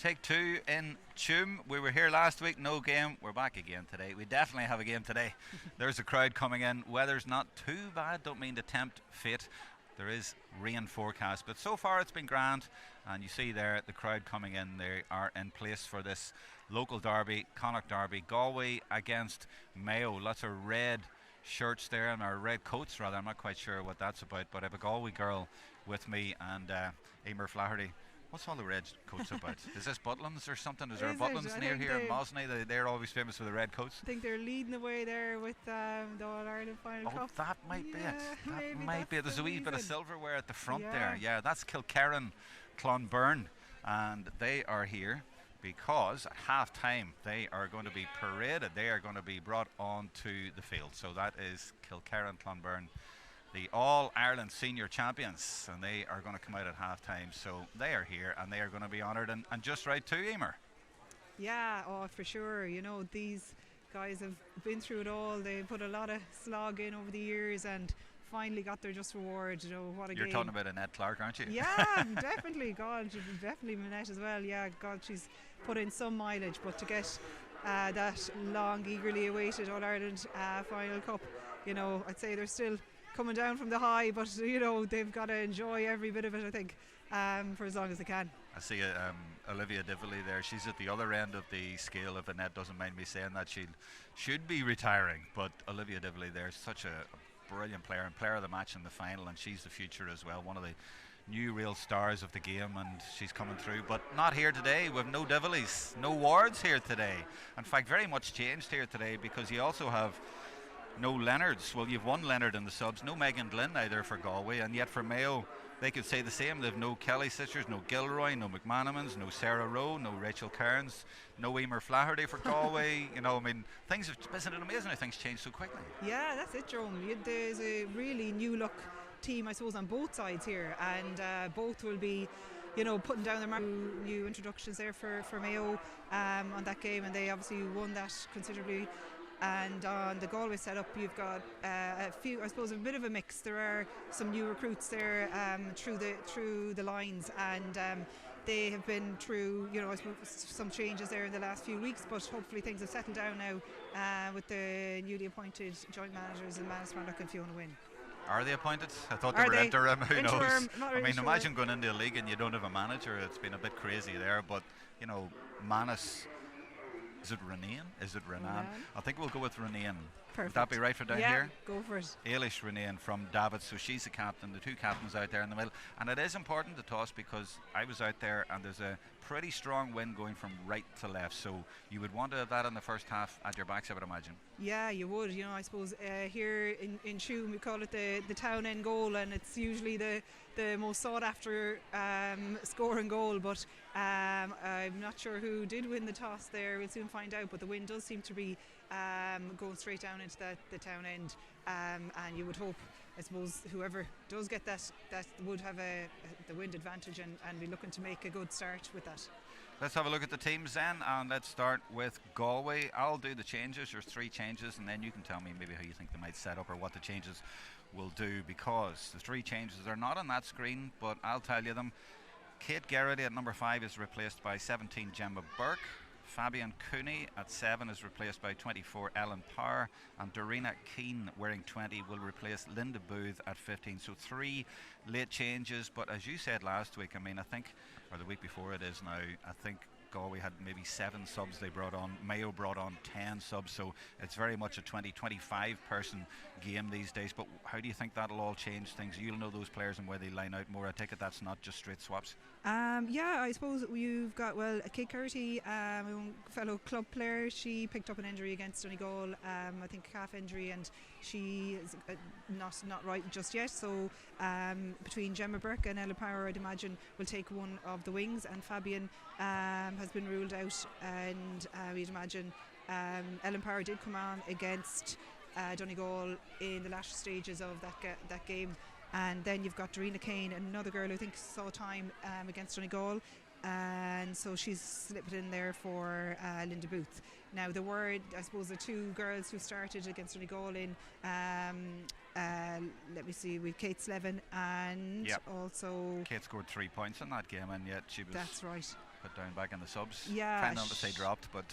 take two in Tuam. We were here last week, no game. We're back again today. We definitely have a game today. There's a crowd coming in. Weather's not too bad. Don't mean to tempt fate. There is rain forecast, but so far it's been grand. And you see there the crowd coming in. They are in place for this local derby, Connacht derby. Galway against Mayo. Lots of red shirts there, and our red coats rather. I'm not quite sure what that's about, but I have a Galway girl with me, and Emer Flaherty. What's all the red coats about? Is this Butlins or something? Is there a Butlins near here in Mosney? They're always famous for the red coats. I think they're leading the way there with the All-Ireland final cup. That might be it. That might be it. There's a wee bit of silverware at the front there. Yeah, that's Kilkerran Clonberne, and they are here because at half-time they are going to be paraded. They are going to be brought onto the field. So that is Kilkerran Clonberne, the All-Ireland Senior Champions, and they are going to come out at half-time. So they are here, and they are going to be honoured, and just right too, Emer. Yeah, for sure. You know, these guys have been through it all. They put a lot of slog in over the years and finally got their just reward. You know, what a game. You're talking about Annette Clark, aren't you? Yeah, definitely. God, definitely Minette as well. Yeah, God, she's put in some mileage, but to get that long, eagerly awaited All-Ireland final cup, you know, I'd say they're still coming down from the high, but you know, they've got to enjoy every bit of it, I think, for as long as they can. I see Olivia Dively there. She's at the other end of the scale. If Annette doesn't mind me saying that, she should be retiring, but Olivia Dively there is such a brilliant player and player of the match in the final, and she's the future as well, one of the new real stars of the game, and she's coming through, but not here today. We've no Divleys, no Wards here today. In fact, very much changed here today, because you also have no Leonards. Well, you've one Leonard in the subs, no Megan Glynn either for Galway, and yet for Mayo they could say the same. They've no Kelly sisters, no Gilroy, no McManamans, no Sarah Rowe, no Rachel Cairns, no Emer Flaherty for Galway. You know, I mean, things have, isn't it amazing how things change so quickly? Yeah, that's it, Jerome. There's a really new look team, I suppose, on both sides here, and both will be, you know, putting down their new introductions there for Mayo on that game, and they obviously won that considerably. And on the Galway setup, you've got a few, I suppose, a bit of a mix. There are some new recruits there through the lines, and they have been through, you know, I suppose, some changes there in the last few weeks. But hopefully things have settled down now with the newly appointed joint managers and Manus Marnock and Fiona Wynne. Are they appointed? I thought they were interim. Who knows? Not really, I mean, sure. Imagine going into a league and you don't have a manager. It's been a bit crazy there, but you know, Manus. Is it Renan? Is it Renan? I think we'll go with Renan. Perfect. Would that be right for down here? Yeah, go for it. Ailish Renan from David, so she's the captain, the two captains out there in the middle. And it is important to toss, because I was out there and there's a pretty strong wind going from right to left, so you would want to have that in the first half at your backs, I would imagine. Yeah, you would. You know, I suppose here in Tuam we call it the town end goal, and it's usually the most sought after scoring goal, but I'm not sure who did win the toss there. We'll soon find out, but the wind does seem to be going straight down into the town end, and you would hope, I suppose, whoever does get that would have the wind advantage and be looking to make a good start with that. Let's have a look at the teams then, and let's start with Galway. I'll do the changes. There's 3 changes, and then you can tell me maybe how you think they might set up or what the changes will do, because the 3 changes are not on that screen, but I'll tell you them. Kate Garrity at number 5 is replaced by 17 Gemma Burke. Fabian Cooney at 7 is replaced by 24 Ellen Power, and Dorina Keane wearing 20 will replace Linda Booth at 15. So 3 late changes, but as you said last week, I mean, I think, or the week before it is now, I think Galway had maybe 7 subs they brought on. Mayo brought on 10 subs, so it's very much a 20-25 person game these days. But how do you think that'll all change things? You'll know those players and where they line out more. I take it that's not just straight swaps. Yeah, I suppose you've got, well, Kate Curty, my fellow club player. She picked up an injury against Donegal, I think calf injury, and she is not right just yet. So between Gemma Burke and Ella Power, I'd imagine, will take one of the wings, and Fabian has been ruled out, and we'd imagine Ellen Power did come on against Donegal in the latter stages of that game. And then you've got Dorina Kane, another girl who I think saw time against Donegal, and so she's slipped in there for Linda Booth. Now there were, I suppose, the 2 girls who started against Donegal in let me see, we've Kate Slevin and also Kate scored 3 points in that game, and yet she was, that's right, put down back in the subs. Yeah, Trying not to say dropped, but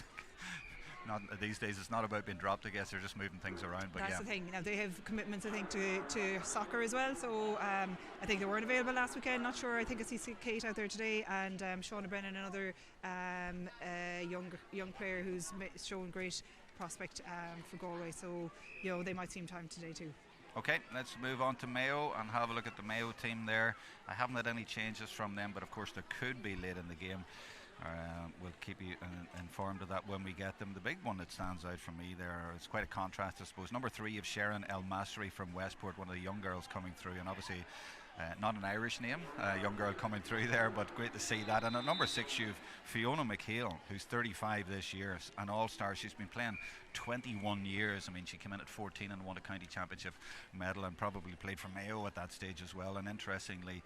not these days. It's not about being dropped. I guess they're just moving things around. But that's the thing. Now they have commitments, I think, to soccer as well. So I think they weren't available last weekend. Not sure. I think I see Kate out there today, and Shauna Brennan, another young player who's shown great prospect for Galway. So they might see him time today too. Okay, let's move on to Mayo and have a look at the Mayo team there. I haven't had any changes from them, but of course there could be late in the game. We'll keep you informed of that when we get them. The big one that stands out for me there, it's quite a contrast, I suppose. Number 3 of Sharon El Masri from Westport, one of the young girls coming through, and obviously not an Irish name, a young girl coming through there, but great to see that. And at number 6 you've Fiona McHale, who's 35 this year, an all-star. She's been playing 21 years. I mean, she came in at 14 and won a county championship medal, and probably played for Mayo at that stage as well. And interestingly,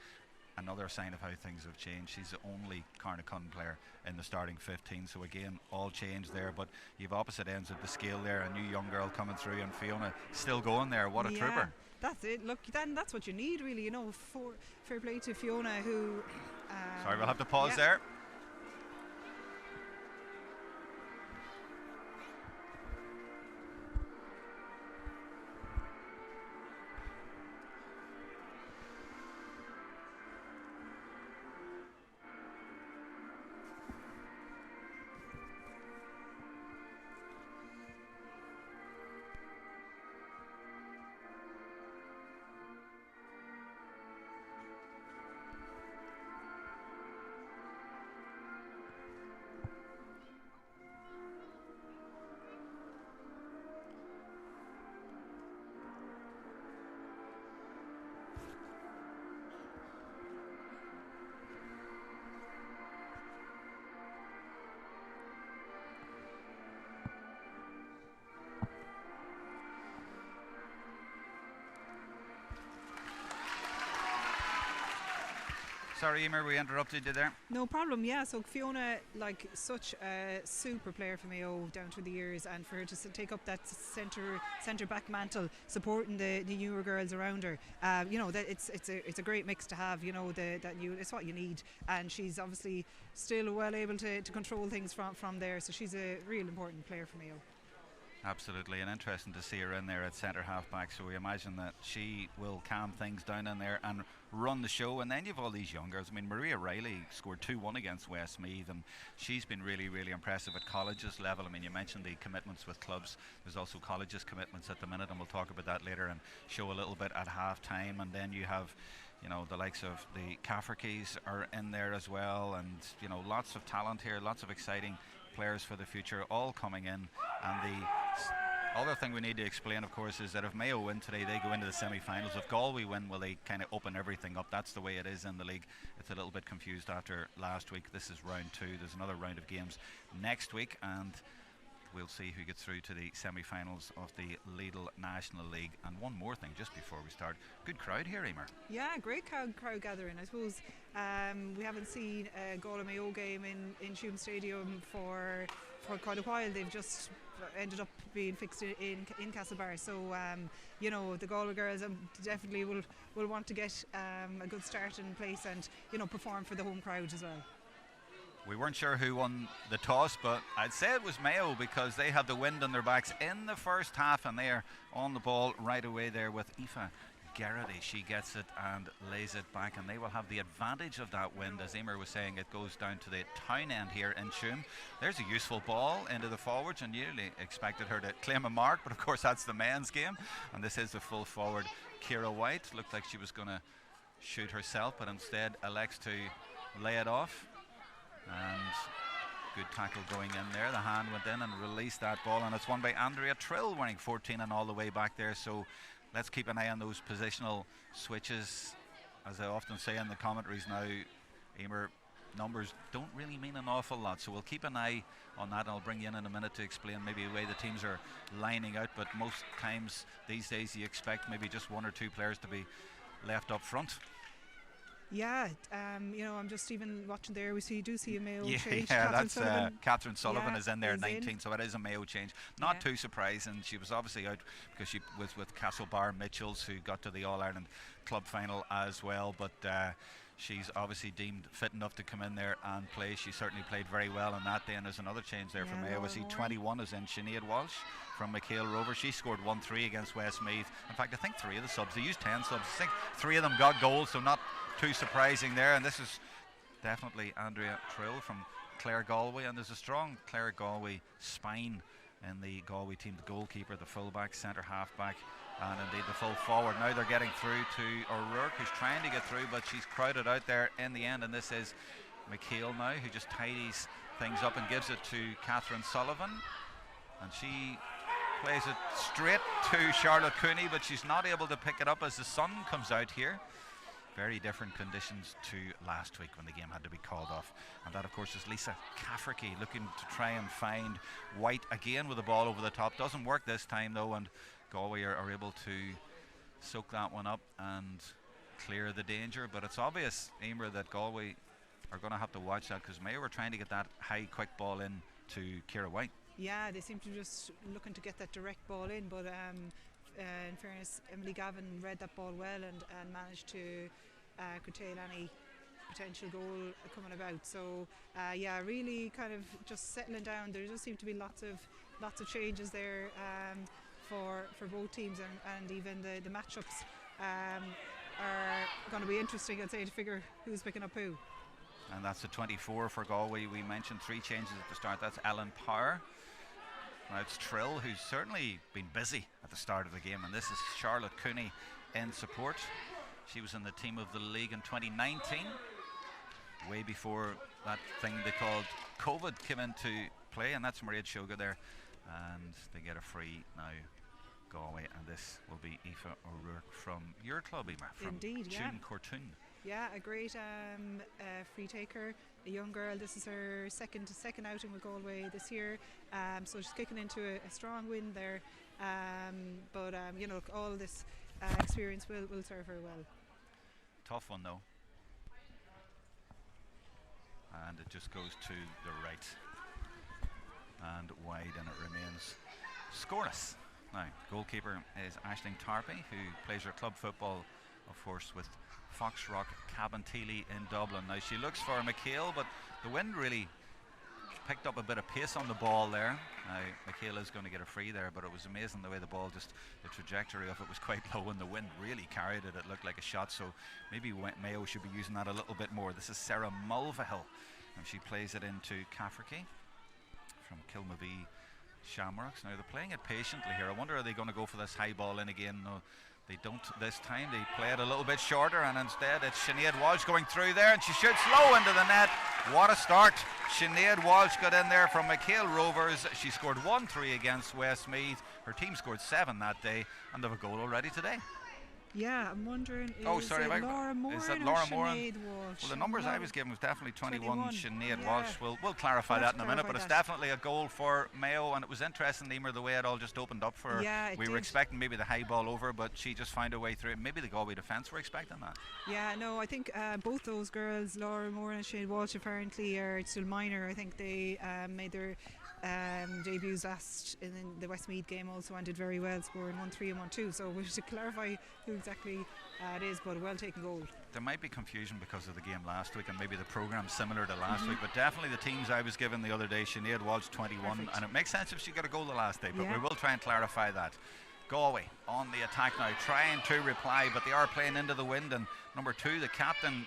another sign of how things have changed, she's the only Carnacon player in the starting 15. So again, all change there, but you've opposite ends of the scale there. A new young girl coming through, and Fiona still going there. What a trooper. That's it. Look, then that's what you need, really. Fair play to Fiona, who sorry, we'll have to pause there. Sorry, Emer, we interrupted you there. No problem. Yeah, so Fiona, such a super player for Mayo down through the years, and for her to take up that centre back mantle, supporting the newer girls around her. That it's a great mix to have. It's what you need, and she's obviously still well able to control things from there. So she's a real important player for Mayo. Absolutely, and interesting to see her in there at centre half back. So we imagine that she will calm things down in there and run the show. And then you've all these young girls. I mean, Maria Riley scored 2-1 against Westmeath, and she's been really, really impressive at colleges level. I mean, you mentioned the commitments with clubs. There's also colleges commitments at the minute, and we'll talk about that later and show a little bit at half time. And then you have the likes of the Cafferkeys are in there as well, and lots of talent here, lots of exciting players for the future all coming in. And the other thing we need to explain, of course, is that if Mayo win today, they go into the semi-finals. If Galway win, will they kind of open everything up? That's the way it is in the league. It's a little bit confused after last week. This is round 2. There's another round of games next week, and we'll see who gets through to the semi-finals of the Lidl National League. And one more thing just before we start, good crowd here, Emer. Yeah, great crowd gathering. I suppose we haven't seen a Galway Mayo game in Hume Stadium for quite a while. They've just ended up being fixed in Castlebar. So the Galway girls definitely will want to get a good start in place and perform for the home crowd as well. We weren't sure who won the toss, but I'd say it was Mayo, because they had the wind on their backs in the first half, and they are on the ball right away there with Aoife Garrity. She gets it and lays it back, and they will have the advantage of that wind. As Emer was saying, it goes down to the town end here in Tuam. There's a useful ball into the forwards, and nearly expected her to claim a mark, but of course that's the men's game, and this is the full forward Ciara White. Looked like she was going to shoot herself, but instead elects to lay it off. And good tackle going in there. The hand went in and released that ball, and it's won by Andrea Trill, wearing 14 and all the way back there. So let's keep an eye on those positional switches. As I often say in the commentaries now, Emer, numbers don't really mean an awful lot, so we'll keep an eye on that, and I'll bring you in a minute to explain maybe the way the teams are lining out. But most times these days you expect maybe just 1 or 2 players to be left up front. Yeah, I'm just even watching there. We do see a Mayo change. Yeah, that's Catherine Sullivan is in there, is 19, in. so it is a Mayo change. Not too surprising. She was obviously out because she was with Castlebar Mitchells, who got to the All-Ireland Club final as well. But she's obviously deemed fit enough to come in there and play. She certainly played very well on that day. And there's another change there for Mayo. I see 21 is in Sinead Walsh from McHale Rovers. She scored 1-3 against Westmeath. In fact, I think 3 of the subs, they used 10 subs. I think 3 of them got goals, so not too surprising there. And this is definitely Andrea Trill from Clare Galway. And there's a strong Clare Galway spine in the Galway team. The goalkeeper, the fullback, centre halfback, and indeed the full forward. Now they're getting through to O'Rourke, who's trying to get through, but she's crowded out there in the end. And this is McHale now, who just tidies things up and gives it to Catherine Sullivan, and she plays it straight to Charlotte Cooney, but she's not able to pick it up as the sun comes out here. Very different conditions to last week when the game had to be called off. And that, of course, is Lisa Cafferty looking to try and find White again with the ball over the top. Doesn't work this time though, and Galway are able to soak that one up and clear the danger. But it's obvious, Emer, that Galway are going to have to watch that, because Mayo are trying to get that high quick ball in to Ciara White. Yeah, they seem to be just looking to get that direct ball in, but in fairness, Emily Gavin read that ball well and managed to curtail any potential goal coming about. So yeah, really kind of just settling down. There does seem to be lots of changes there for both teams, and even the matchups are going to be interesting, I'd say, to figure who's picking up who. And that's the 24 for Galway. We mentioned 3 changes at the start. That's Ellen Power. Now it's Trill, who's certainly been busy at the start of the game, and this is Charlotte Cooney in support. She was in the team of the league in 2019, way before that thing they called COVID came into play, and that's Maria Choga there, and they get a free now, Galway, and this will be Aoife O'Rourke from your club, Emer, from Indeed, yeah. Tune Cortoon. Yeah, a great free taker, a young girl. This is her second outing with Galway this year, so she's kicking into a strong win there, but you know, all this experience will serve her well. Tough one though, and it just goes to the right and wide, and it remains scoreless. Now, goalkeeper is Aisling Tarpey, who plays her club football, of course, with Foxrock Cabinteely in Dublin. Now she looks for McHale, but the wind really picked up a bit of pace on the ball there. Now McHale is going to get a free there, but it was amazing the way the ball, just the trajectory of it was quite low, and the wind really carried it. It looked like a shot, so maybe Mayo should be using that a little bit more. This is Sarah Mulvihill, and she plays it into Cafferty from Kilmavie Shamrocks. Now they're playing it patiently here. I wonder, are they going to go for this high ball in again? No, they don't this time. They play it a little bit shorter, and instead it's Sinead Walsh going through there, and she shoots low into the net. What a start. Sinead Walsh got in there from McHale Rovers. She scored 1-3 against Westmeath. Her team scored 7 that day, and they have a goal already today. Yeah, I'm wondering, is that Laura Moran or Sinead Walsh? Well, the numbers I was given was definitely 21 Sinead Walsh. We'll clarify that in a minute, but it's definitely a goal for Mayo, and it was interesting, Emer, the way it all just opened up for her. Yeah, we were expecting maybe the high ball over, but she just found a way through it. Maybe the Galway defence were expecting that. Yeah, no, I think both those girls, Laura Moran and Sinead Walsh, apparently are still minor. I think they made their debuts last in the Westmeath game also, and did very well, scoring 1-3 and 1-2. So we should clarify who exactly it is, but a well taken goal. There might be confusion because of the game last week, and maybe the programme similar to last week, but definitely the teams I was given the other day, Sinead Walsh 21. Perfect. And it makes sense if she got a goal the last day, but we will try and clarify that. Galway on the attack now, trying to reply, but they are playing into the wind, and number 2, the captain,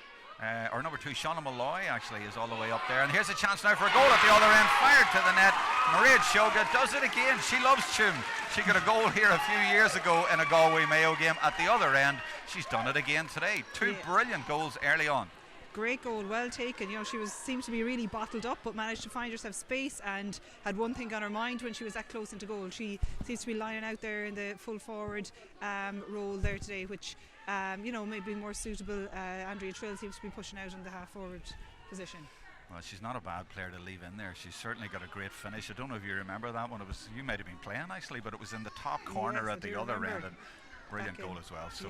or number 2, Shauna Malloy, actually is all the way up there. And here's a chance now for a goal at the other end, fired to the net. Maria Choga does it again. She loves Tuam. She got a goal here a few years ago in a Galway Mayo game at the other end. She's done it again today. 2 brilliant goals early on. Great goal, well taken. You know, she seemed to be really bottled up, but managed to find herself space and had one thing on her mind when she was that close into goal. She seems to be lining out there in the full forward role there today, which you know, maybe more suitable. Andrea Trill seems to be pushing out in the half forward position. Well, she's not a bad player to leave in there. She's certainly got a great finish. I don't know if you remember that one. It was, you might have been playing actually, but it was in the top corner at the other end. And brilliant goal as well. So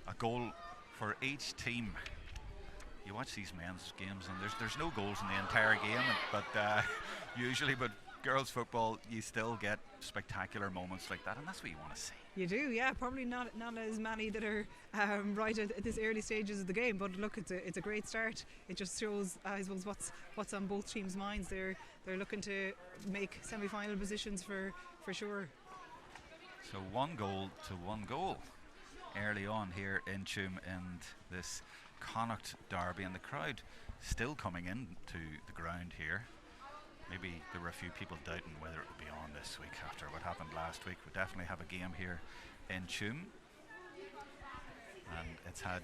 a goal for each team. You watch these men's games, and there's no goals in the entire game, but usually, but girls football, you still get spectacular moments like that, and that's what you want to see. You do, yeah. Probably not as many that are right at this early stages of the game. But look, it's a great start. It just shows, I suppose, what's on both teams' minds. They're looking to make semi-final positions for sure. So 1 goal to 1 goal early on here in Tuam in this Connacht derby, and the crowd still coming into the ground here. Maybe there were a few people doubting whether it would be on this week after what happened last week. We definitely have a game here in Tuam, and it's had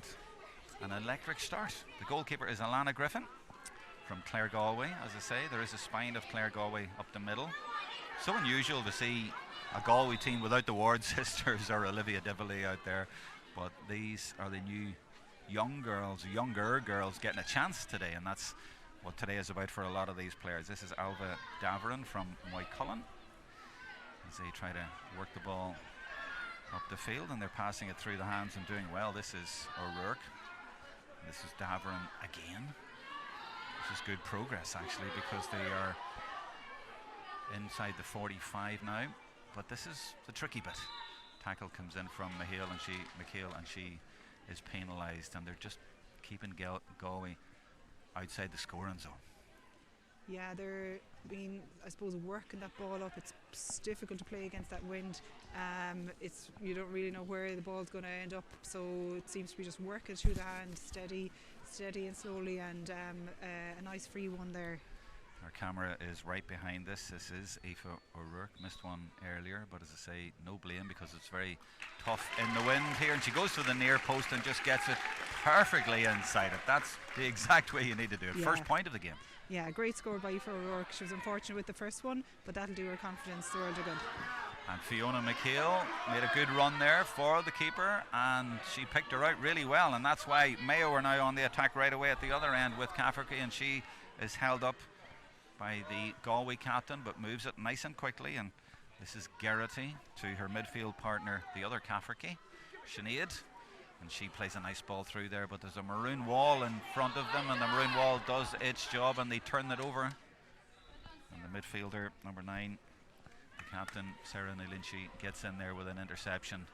an electric start. The goalkeeper is Alana Griffin from Clare Galway. As I say, there is a spine of Clare Galway up the middle. So unusual to see a Galway team without the Ward sisters or Olivia Divilly out there, but these are the new younger girls getting a chance today, and that's what today is about for a lot of these players. This is Alva Davarin from Moycullen as they try to work the ball up the field, and they're passing it through the hands and doing well. This is O'Rourke. This is Davarin again. This is good progress actually, because they are inside the 45 now, but this is the tricky bit. Tackle comes in from McHale, and she is penalised, and they're just keeping Galway outside the scoring zone. Yeah, they're being, I suppose, working that ball up. It's difficult to play against that wind. You don't really know where the ball's going to end up, so it seems to be just working through the hand, steady and slowly, and a nice free one there. Our camera is right behind this. This is Aoife O'Rourke. Missed one earlier, but as I say, no blame, because it's very tough in the wind here, and she goes to the near post and just gets it perfectly inside it. That's the exact way you need to do it. Yeah. First point of the game. Yeah, great score by Aoife O'Rourke. She was unfortunate with the first one, but that'll do her confidence the world of good. And Fiona McHale made a good run there for the keeper, and she picked her out really well, and that's why Mayo are now on the attack right away at the other end with Cafferty, and she is held up by the Galway captain, but moves it nice and quickly. And this is Geraghty to her midfield partner, the other Cafferty, Sinead, and she plays a nice ball through there, but there's a maroon wall in front of them, and the maroon wall does its job, and they turn it over. And the midfielder, number 9, the captain, Sarah Nilinchi, gets in there with an interception.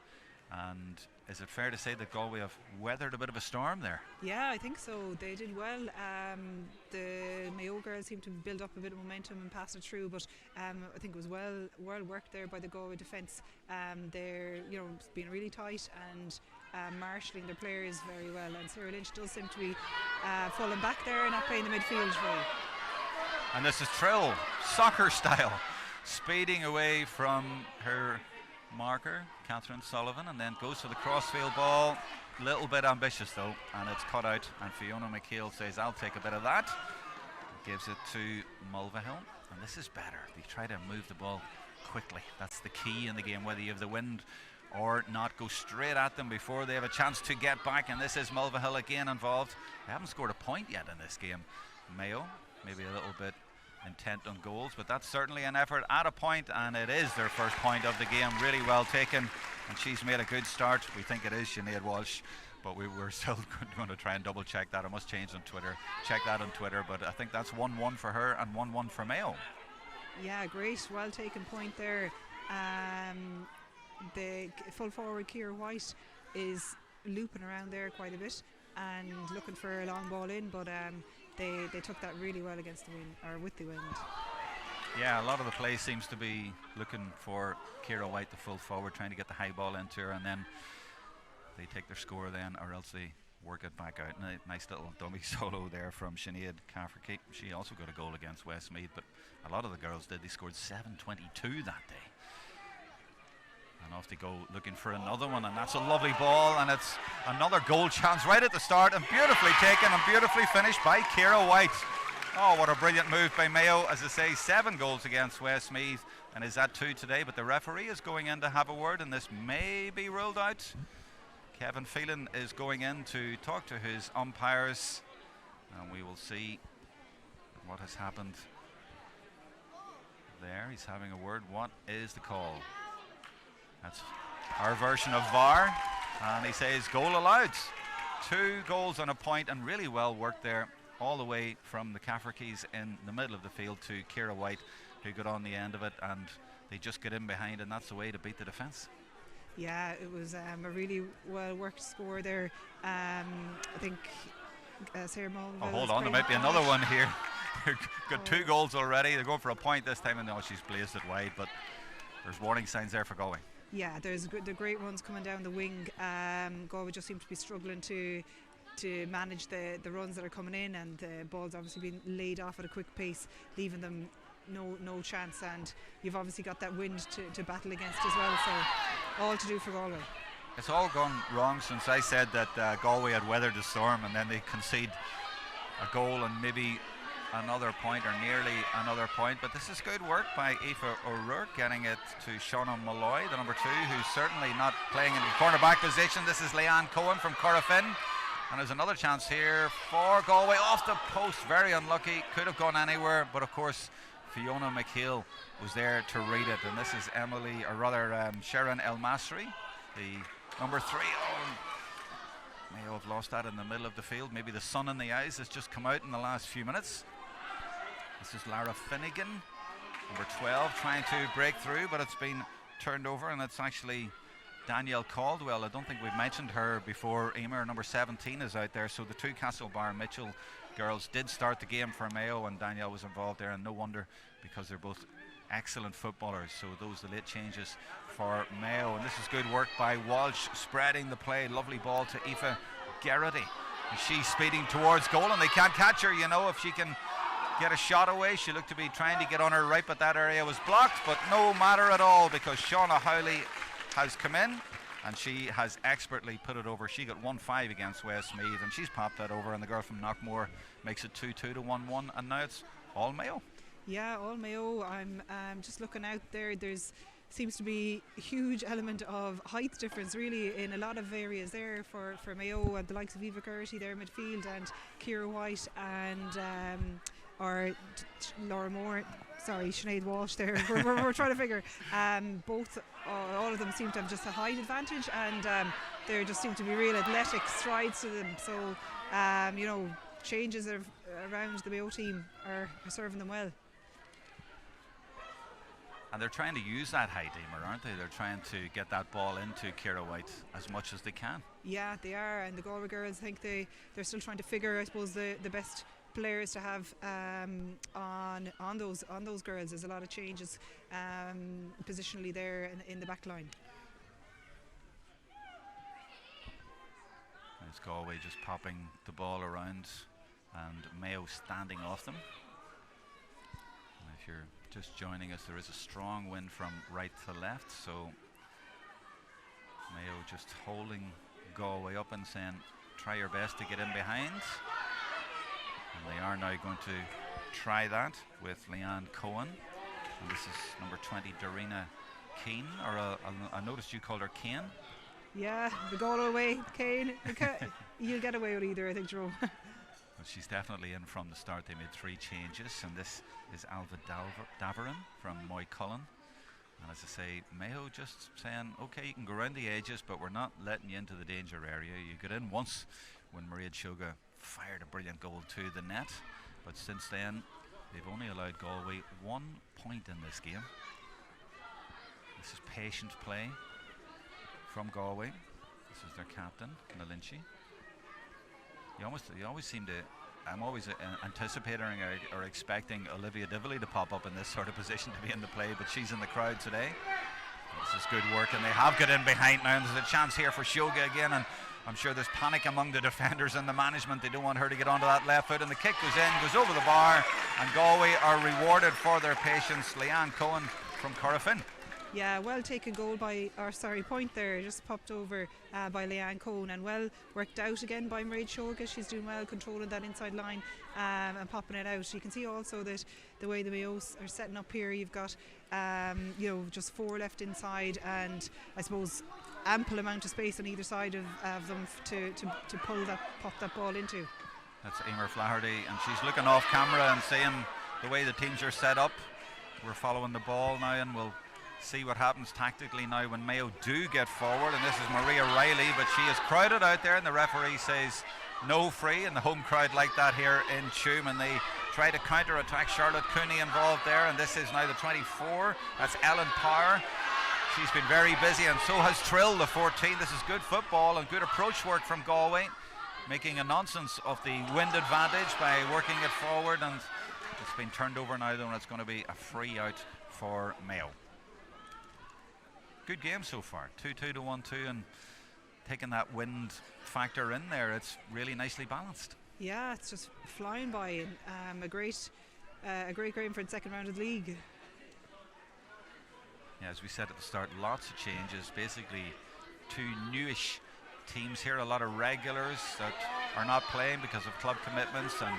And is it fair to say that Galway have weathered a bit of a storm there? Yeah, I think so. They did well. The Mayo girls seemed to build up a bit of momentum and pass it through, but I think it was well worked there by the Galway defence. They're being really tight and marshalling their players very well. And Sarah Lynch does seem to be falling back there and not playing the midfield role. And this is Trill, soccer style, speeding away from her marker, Catherine Sullivan, and then goes for the crossfield ball. Little bit ambitious though, and it's cut out, and Fiona McHale says, I'll take a bit of that. Gives it to Mulvihill, and this is better. They try to move the ball quickly. That's the key in the game, whether you have the wind or not. Go straight at them before they have a chance to get back, and this is Mulvihill again involved. They haven't scored a point yet in this game. Mayo, maybe a little bit intent on goals, but that's certainly an effort at a point, and it is their first point of the game. Really well taken, and she's made a good start. We think it is Sinead Walsh, but we're still going to try and double check that. I must change on Twitter, check that on Twitter, but I think that's 1-1 for her and 1-1 for Mayo. Yeah, great, well taken point there. The full forward Ciara White is looping around there quite a bit and looking for a long ball in, but they took that really well against the wind, or with the wind. Yeah, a lot of the play seems to be looking for Ciara White, the full forward, trying to get the high ball into her, and then they take their score then, or else they work it back out. Nice little dummy solo there from Sinead Cafferty. She also got a goal against Westmeath, but a lot of the girls did. They scored 7-22 that day. And off they go looking for another one, and that's a lovely ball, and it's another goal chance right at the start, and beautifully taken and beautifully finished by Ciara White. Oh, what a brilliant move by Mayo. As I say, 7 goals against Westmeath, and is that 2 today, but the referee is going in to have a word, and this may be ruled out. Kevin Phelan is going in to talk to his umpires, and we will see what has happened there. He's having a word. What is the call? That's our version of VAR, and he says goal allowed. 2 goals on a point, and really well worked there, all the way from the Cafferkeys in the middle of the field to Ciara White who got on the end of it, and they just get in behind, and that's the way to beat the defence. Yeah, it was a really well worked score there. I think Sarah Mulville. Oh, hold on, there might be another one here. Got 2 goals already. They're going for a point this time, and now she's blazed it wide, but there's warning signs there for Galway. Yeah, there's the great runs coming down the wing. Galway just seem to be struggling to manage the runs that are coming in, and the ball's obviously being laid off at a quick pace, leaving them no chance. And you've obviously got that wind to battle against as well, so all to do for Galway. It's all gone wrong since I said that Galway had weathered the storm, and then they concede a goal and maybe another point, or nearly another point. But this is good work by Aoife O'Rourke, getting it to Shauna Malloy, the number 2, who's certainly not playing in the cornerback position. This is Leanne Cohen from Corofin, and there's another chance here for Galway off the post. Very unlucky, could have gone anywhere, but of course Fiona McHale was there to read it. And this is Sharon El Masri, the number 3. Mayo have lost that in the middle of the field. Maybe the sun in the eyes has just come out in the last few minutes. This is Lara Finnegan, number 12, trying to break through, but it's been turned over, and it's actually Danielle Caldwell. I don't think we've mentioned her before. Emer, number 17, is out there. So the 2 Castlebar Mitchell girls did start the game for Mayo, and Danielle was involved there, and no wonder, because they're both excellent footballers. So those are the late changes for Mayo, and this is good work by Walsh, spreading the play. Lovely ball to Aoife Garrity, and she's speeding towards goal, and they can't catch her. You know, if she can get a shot away, she looked to be trying to get on her right, but that area was blocked. But no matter at all, because Shauna Howley has come in, and she has expertly put it over. She got 1-5 against Westmeath, and she's popped that over, and the girl from Knockmore makes it 2-2 to 1-1, and now it's all Mayo. Yeah, all Mayo. I'm just looking out there. Seems to be a huge element of height difference really in a lot of areas there for Mayo, and the likes of Eva Gertie there midfield, and Ciara White, and Laura Moore, sorry, Sinead Walsh there. we're trying to figure. All of them seem to have just a height advantage, and there just seem to be real athletic strides to them. So, changes around the Mayo team are serving them well. And they're trying to use that height, Emer, aren't they? They're trying to get that ball into Ciara White as much as they can. Yeah, they are. And the Galway girls, I think they're still trying to figure, I suppose, the best players to have on those girls. There's a lot of changes positionally there in the back line. It's Galway just popping the ball around, and Mayo standing off them. And if you're just joining us, there is a strong wind from right to left, so Mayo just holding Galway up and saying try your best to get in behind, and they are now going to try that with Leanne Cohen, and this is number 20 Darina Keane, or I noticed you called her Kane. Yeah, the Galway way, Kane. You'll get away with either, I think, Jerome. Well, she's definitely in from the start. They made 3 changes, and this is Alva Daverin from Moycullen. And as I say, Mayo just saying, okay, you can go around the edges, but we're not letting you into the danger area. You got in once when Maria Choga fired a brilliant goal to the net, but since then they've only allowed Galway 1 point in this game. This is patient play from Galway. This is their captain, Nalinchi. You always seem to, I'm always anticipating or expecting Olivia Dively to pop up in this sort of position to be in the play, but she's in the crowd today. This is good work, and they have got in behind now, and there's a chance here for Shoga again, and I'm sure there's panic among the defenders and the management. They don't want her to get onto that left foot, and the kick goes in, goes over the bar, and Galway are rewarded for their patience. Leanne Cohen from Corofin. Yeah, well taken point there, just popped over by Leanne Cohen, and well worked out again by Marie Shoga. She's doing well, controlling that inside line and popping it out. You can see also that the way the Mayos are setting up here, you've got just 4 left inside, and I suppose ample amount of space on either side of them to pop that ball into. That's Emer Flaherty, and she's looking off camera and saying the way the teams are set up. We're following the ball now, and we'll see what happens tactically now when Mayo do get forward. And this is Maria Riley, but she is crowded out there, and the referee says no free, and the home crowd like that here in Tuam, and they try to counter-attack. Charlotte Cooney involved there, and this is now the 24. That's Ellen Power. She's been very busy, and so has Trill, the 14. This is good football and good approach work from Galway, making a nonsense of the wind advantage by working it forward, and it's been turned over now, though, and it's going to be a free out for Mayo. Good game so far, 2-2 to 1-2, and taking that wind factor in there, it's really nicely balanced. Yeah, it's just flying by. A great game for the second round of the league. Yeah, as we said at the start, lots of changes. Basically, two newish teams here, a lot of regulars that are not playing because of club commitments and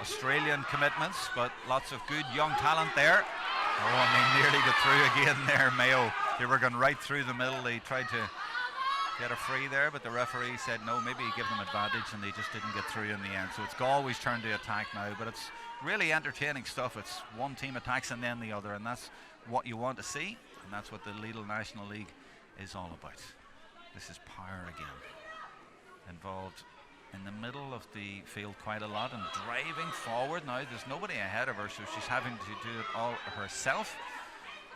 Australian commitments, but lots of good young talent there. Oh, and they nearly got through again there, Mayo. They were going right through the middle. They tried to get a free there, but the referee said no, maybe give them advantage, and they just didn't get through in the end. So it's Galway's turn to attack now, but it's really entertaining stuff. It's one team attacks and then the other, and that's what you want to see, and that's what the Lidl National League is all about. This is Power again, involved in the middle of the field quite a lot and driving forward. Now there's nobody ahead of her, so she's having to do it all herself.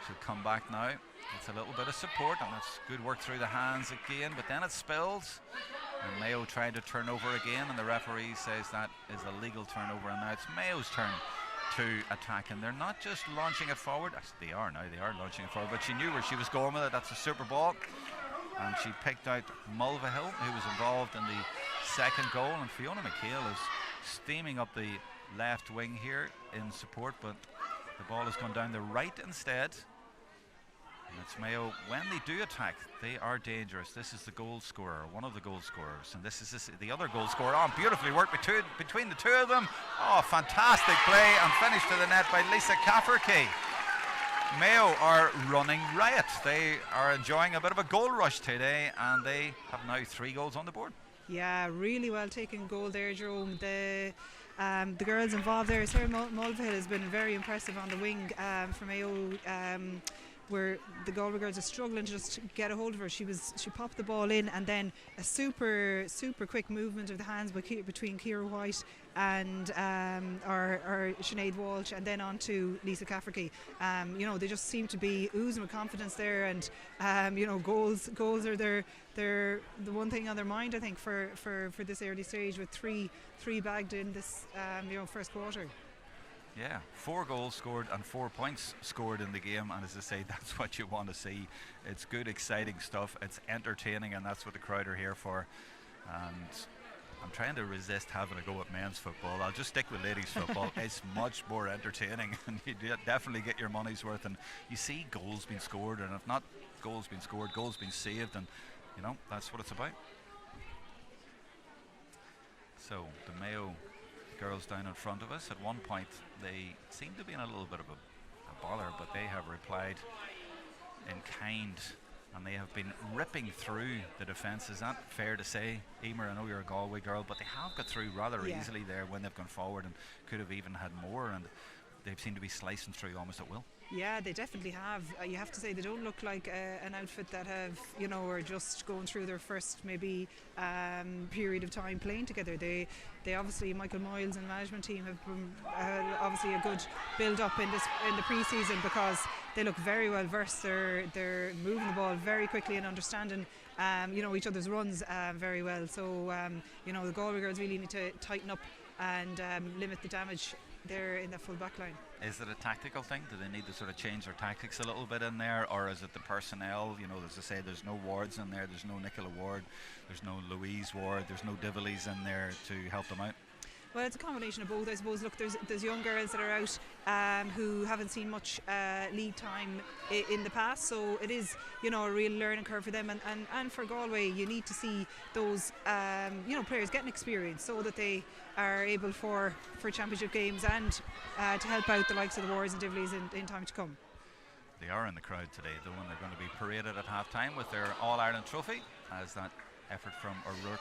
She'll come back now. It's a little bit of support, and that's good work through the hands again, but then it spills, and Mayo trying to turn over again, and the referee says that is a legal turnover, and now it's Mayo's turn to attack, and they're not just launching it forward. They are launching it forward, but she knew where she was going with it. That's a super ball, and she picked out Mulvihill, who was involved in the second goal, and Fiona McHale is steaming up the left wing here in support, but the ball has gone down the right instead. And it's Mayo. When they do attack, they are dangerous. This is the goal scorer, one of the goal scorers, and this is the other goal scorer. Oh, beautifully worked between the two of them. Oh, fantastic play, and finished to the net by Lisa Cafferkey. Mayo are running riot. They are enjoying a bit of a goal rush today, and they have now 3 goals on the board. Yeah, really well taken goal there, Jerome. The girls involved there, Sarah Mulvihill has been very impressive on the wing for Mayo, where the Galway girls are struggling to just get a hold of her. She popped the ball in, and then a super quick movement of the hands between Ciara White and or Sinead Walsh, and then on to Lisa Cafferkey. They just seem to be oozing with confidence there, and goals are the one thing on their mind, I think, for this early stage, with three bagged in this first quarter. Yeah, 4 goals scored and 4 points scored in the game, and as I say, that's what you want to see. It's good, exciting stuff. It's entertaining, and that's what the crowd are here for. And I'm trying to resist having a go at men's football. I'll just stick with ladies football. It's much more entertaining, and you definitely get your money's worth. And you see goals being scored, and if not goals being scored, goals being saved, and that's what it's about. So the Mayo girls down in front of us. At one point they seemed to be in a little bit of a bother, but they have replied in kind, and they have been ripping through the defence. Is that fair to say, Emer? I know you're a Galway girl, but they have got through rather easily there when they've gone forward, and could have even had more, and they seem to be slicing through almost at will. Yeah, they definitely have. You have to say they don't look like an outfit that have, are just going through their first maybe period of time playing together. They obviously, Michael Moyles and the management team have obviously a good build up in the pre-season, because they look very well versed. They're moving the ball very quickly and understanding each other's runs very well. So the Galway girls really need to tighten up and limit the damage there in the full back line. Is it a tactical thing? Do they need to sort of change their tactics a little bit in there, or is it the personnel? As I say, there's no Wards in there, there's no Nicola Ward, there's no Louise Ward, there's no Divillies in there to help them out. Well, it's a combination of both, I suppose. Look, there's young girls that are out who haven't seen much league time in the past, so it is a real learning curve for them, and for Galway you need to see those players getting experience so that they are able for championship games and to help out the likes of the Wards and Divillies in time to come. They are in the crowd today, though, and they're going to be paraded at half time with their All-Ireland trophy, as that effort from O'Rourke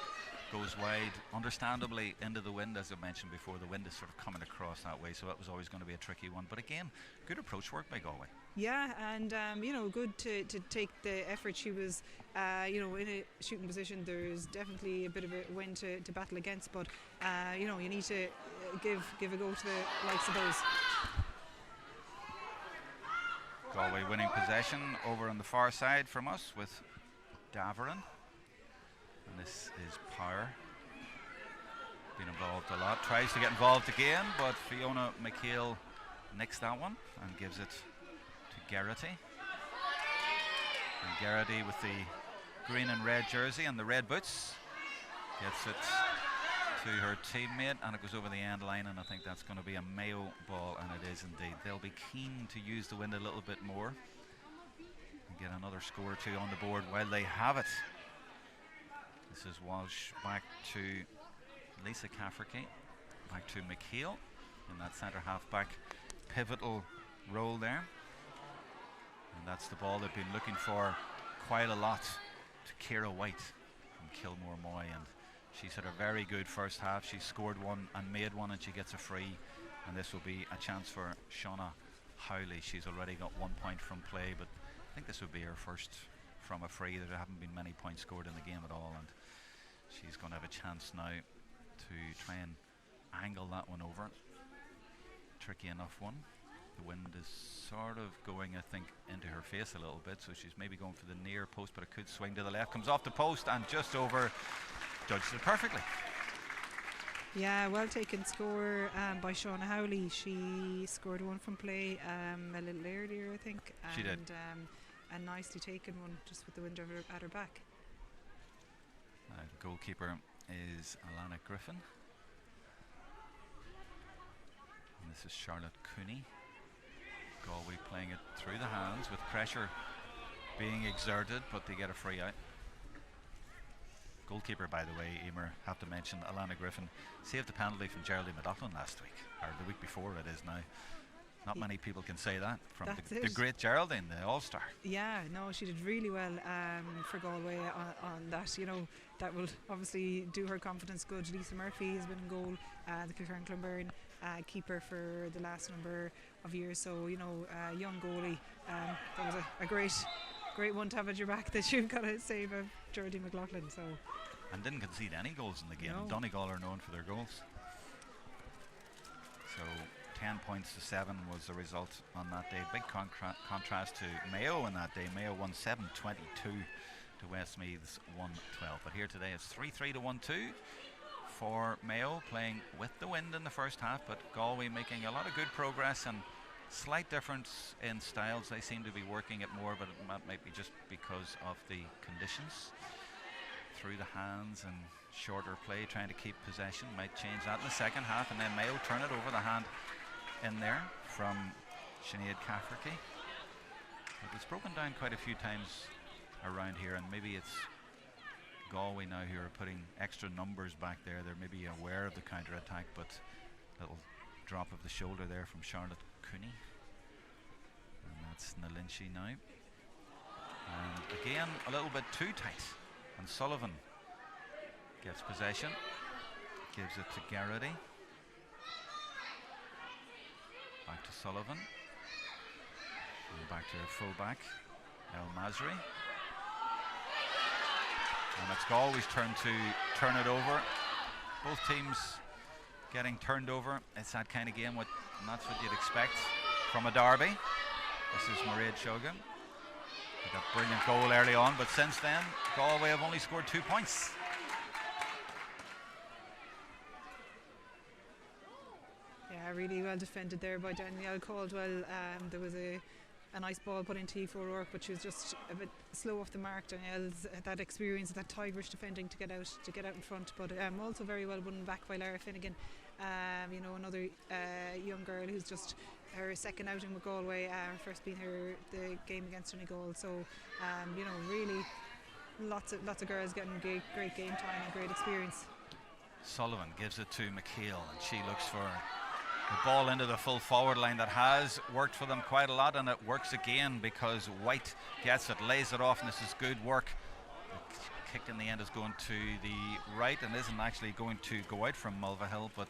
goes wide, understandably into the wind. As I mentioned before, the wind is sort of coming across that way, so that was always going to be a tricky one. But again, good approach work by Galway. Yeah, and good to take the effort. She was, in a shooting position. There's definitely a bit of a wind to battle against, but you need to give a go to the likes of those. Galway winning possession over on the far side from us with Daverin. And this is Power. Been involved a lot. Tries to get involved again, but Fiona McHale nicks that one and gives it to Garrity. And Garrity with the green and red jersey and the red boots gets it to her teammate, and it goes over the end line, and I think that's going to be a Mayo ball, and it is indeed. They'll be keen to use the wind a little bit more and get another score or two on the board while they have it. This is Walsh back to Lisa Cafferty, back to McHale in that centre half back pivotal role there, and that's the ball they've been looking for quite a lot, to Ciara White from Kilmore Moy, and she's had a very good first half. She scored one and made one, and she gets a free, and this will be a chance for Shauna Howley. She's already got 1 point from play, but I think this would be her first from a free. There haven't been many points scored in the game at all, and she's going to have a chance now to try and angle that one over. Tricky enough one. The wind is sort of going, I think, into her face a little bit, so she's maybe going for the near post, but it could swing to the left. Comes off the post and just over. Judged it perfectly. Yeah, well taken score by Shauna Howley. She scored one from play a little earlier, I think. She did. A nicely taken one, just with the wind at her back. The goalkeeper is Alana Griffin. And this is Charlotte Cooney. Galway playing it through the hands with pressure being exerted, but they get a free out. Goalkeeper, by the way, Emer, have to mention Alana Griffin saved the penalty from Geraldine McLaughlin last week, or the week before it is now. Not many people can say that from the great Geraldine, the All-Star. Yeah, no, she did really well for Galway on that. That will obviously do her confidence good. Lisa Murphy has been in goal, the Kilkerran Clonberne keeper for the last number of years. So, young goalie. That was a great one to have at your back, that you've got to save of Geraldine McLaughlin. So. And didn't concede any goals in the game. No. Donegal are known for their goals. So 10 points to 7 was the result on that day. Big contrast to Mayo on that day. Mayo won 7-22 to Westmeath's 1-12. But here today it's 3-3 to 1-2 for Mayo, playing with the wind in the first half, but Galway making a lot of good progress, and slight difference in styles. They seem to be working it more, but it might be just because of the conditions. Through the hands and shorter play, trying to keep possession. Might change that in the second half, and then Mayo turn it over the hand in there from Sinead Cafferty. But it's broken down quite a few times around here, and maybe it's Galway now who are putting extra numbers back there. They're maybe aware of the counter-attack, but little drop of the shoulder there from Charlotte Cooney. And that's Nalinshi now. And again, a little bit too tight. And Sullivan gets possession, gives it to Garrity. Back to Sullivan. And back to her fullback, El Masri. And it's Galway's turn to turn it over. Both teams getting turned over. It's that kind of game, and that's what you'd expect from a derby. This is Mairead Shogan. They got a brilliant goal early on, but since then Galway have only scored 2 points. Yeah, really well defended there by Danielle Caldwell. There was a nice ball put into Aoife O'Rourke, but she was just a bit slow off the mark. Danielle's that experience, that tigerish defending to get out in front, but also very well won back by Lara Finnegan. Another young girl who's just her second outing with Galway, her first being the game against Donegal. So really lots of girls getting great game time and great experience. Sullivan gives it to McHale, and she looks for the ball into the full forward line. That has worked for them quite a lot, and it works again because White gets it, lays it off, and this is good work. kick in the end is going to the right and isn't actually going to go out from Mulvihill, but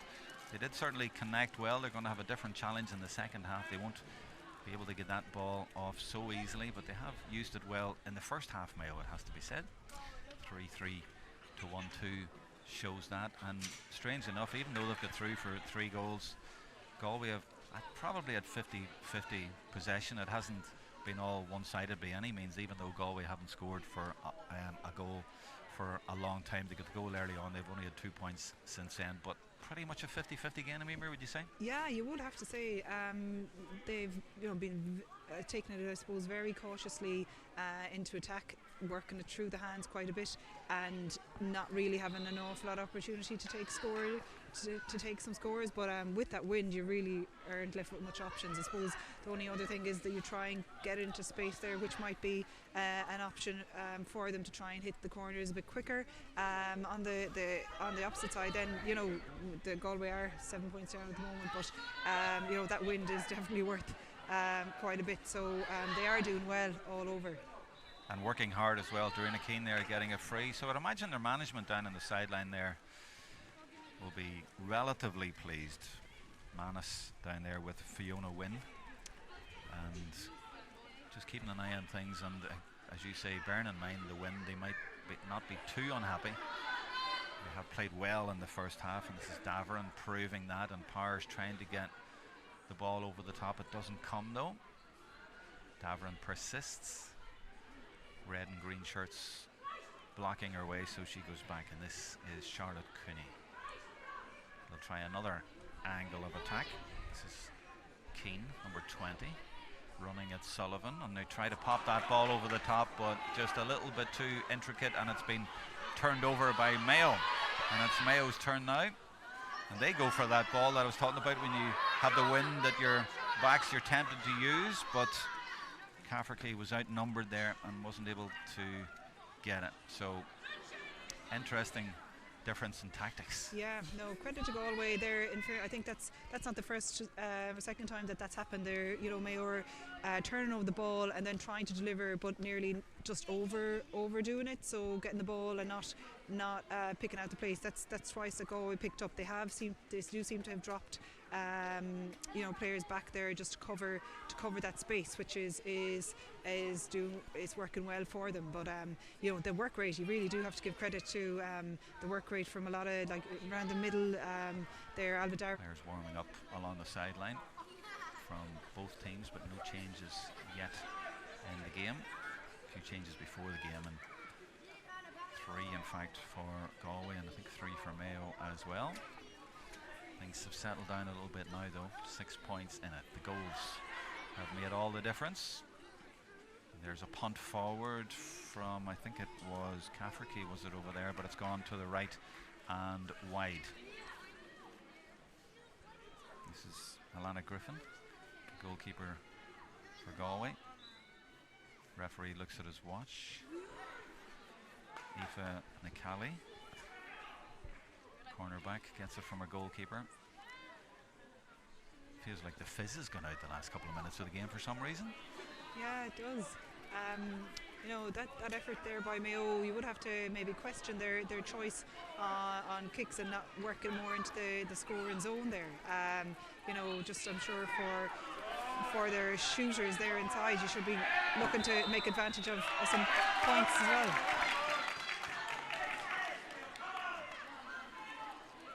they did certainly connect well. They're going to have a different challenge in the second half. They won't be able to get that ball off so easily, but they have used it well in the first half, Mayo, it has to be said. 3-3 to 1-2 shows that, and strange enough, even though they've got through for 3 goals, Galway have probably had 50-50 possession. It hasn't been all one-sided by any means, even though Galway haven't scored for a goal for a long time. They got the goal early on. They've only had 2 points since then, but pretty much a 50-50 game, Emer, would you say? Yeah, you would have to say they've been taking it, I suppose, very cautiously into attack, working it through the hands quite a bit, and not really having an awful lot of opportunity to take some scores. But with that wind, you really aren't left with much options. I suppose the only other thing is that you try and get into space there, which might be an option for them to try and hit the corners a bit quicker. On the opposite side, then the Galway are 7 points down at the moment, but that wind is definitely worth quite a bit. So they are doing well all over. And working hard as well. Dorina Keane there getting a free. So I'd imagine their management down in the sideline there will be relatively pleased. Manus down there with Fiona Wynn, and just keeping an eye on things, and as you say, bearing in mind the wind, they might not be too unhappy. They have played well in the first half, and this is Daverin proving that, and Powers trying to get the ball over the top. It doesn't come though. Daverin persists. Red and green shirts blocking her way, so she goes back, and this is Charlotte Cooney. They'll try another angle of attack. This is Keane, number 20, running at Sullivan, and they try to pop that ball over the top, but just a little bit too intricate, and it's been turned over by Mayo, and it's Mayo's turn now, and they go for that ball that I was talking about when you have the wind at your backs, you're tempted to use, but Cafferty was outnumbered there and wasn't able to get it. So interesting difference in tactics. Yeah, no, credit to Galway there. I think that's not the first or second time that's happened there. Mayor turning over the ball and then trying to deliver, but nearly just overdoing it. So getting the ball and not picking out the place. That's twice that Galway picked up. They do seem to have dropped players back there just to cover that space, which is working well for them. But the work rate, you really do have to give credit to the work rate from a lot of, like, around the middle there. Alvadar players warming up along the sideline from both teams, but no changes yet in the game. A few changes before the game, and 3 in fact for Galway, and I think 3 for Mayo as well. Things have settled down a little bit now though. 6 points in it. The goals have made all the difference. There's a punt forward from, I think it was Cafferty, was it over there, but it's gone to the right and wide. This is Alana Griffin, goalkeeper for Galway. Referee looks at his watch. Aoife Nicali, cornerback, gets it from her goalkeeper. Feels like the fizz has gone out the last couple of minutes of the game for some reason. Yeah, it does. That effort there by Mayo, you would have to maybe question their choice on kicks and not working more into the scoring zone there. Just I'm sure for their shooters there inside, you should be looking to make advantage of some points as well.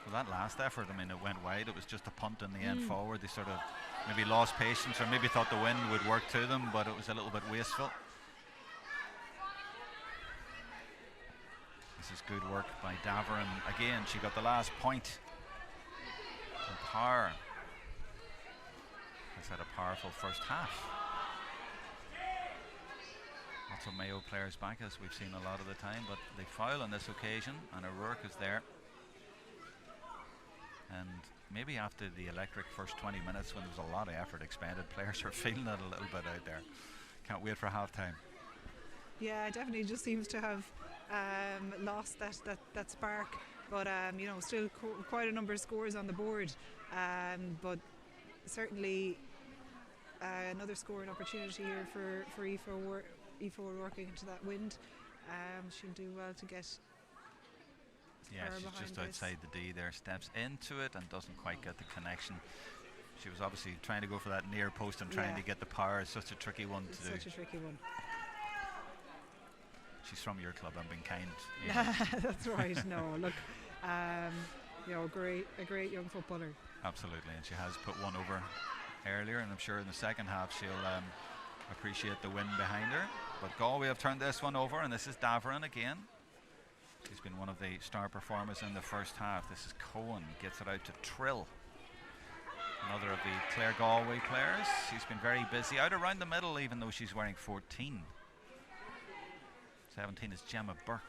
Well, that last effort, I mean, it went wide. It was just a punt in the end forward. They sort of maybe lost patience, or maybe thought the wind would work to them, but it was a little bit wasteful. This is good work by Daverin. Again, she got the last point. And Power has had a powerful first half. Lots of Mayo players back, as we've seen a lot of the time, but they foul on this occasion, and O'Rourke is there. And maybe after the electric first 20 minutes, when there was a lot of effort expended, players are feeling it a little bit out there. Can't wait for half time. Yeah, it definitely just seems to have lost that spark, but still quite a number of scores on the board, but certainly another scoring opportunity here for Aoife working into that wind. She'll do well to get. Yeah, she's just outside the D there, steps into it and doesn't quite get the connection. She was obviously trying to go for that near post and trying to get the power. It's such a tricky one to do. Such a tricky one. She's from your club, I'm being kind. That's right. No, look, a great young footballer. Absolutely, and she has put one over earlier, and I'm sure in the second half she'll appreciate the win behind her. But Galway have turned this one over, and this is Davern again. She's been one of the star performers in the first half. This is Cohen, gets it out to Trill, another of the Clare Galway players. She's been very busy out around the middle, even though she's wearing 14. 17 is Gemma Burke.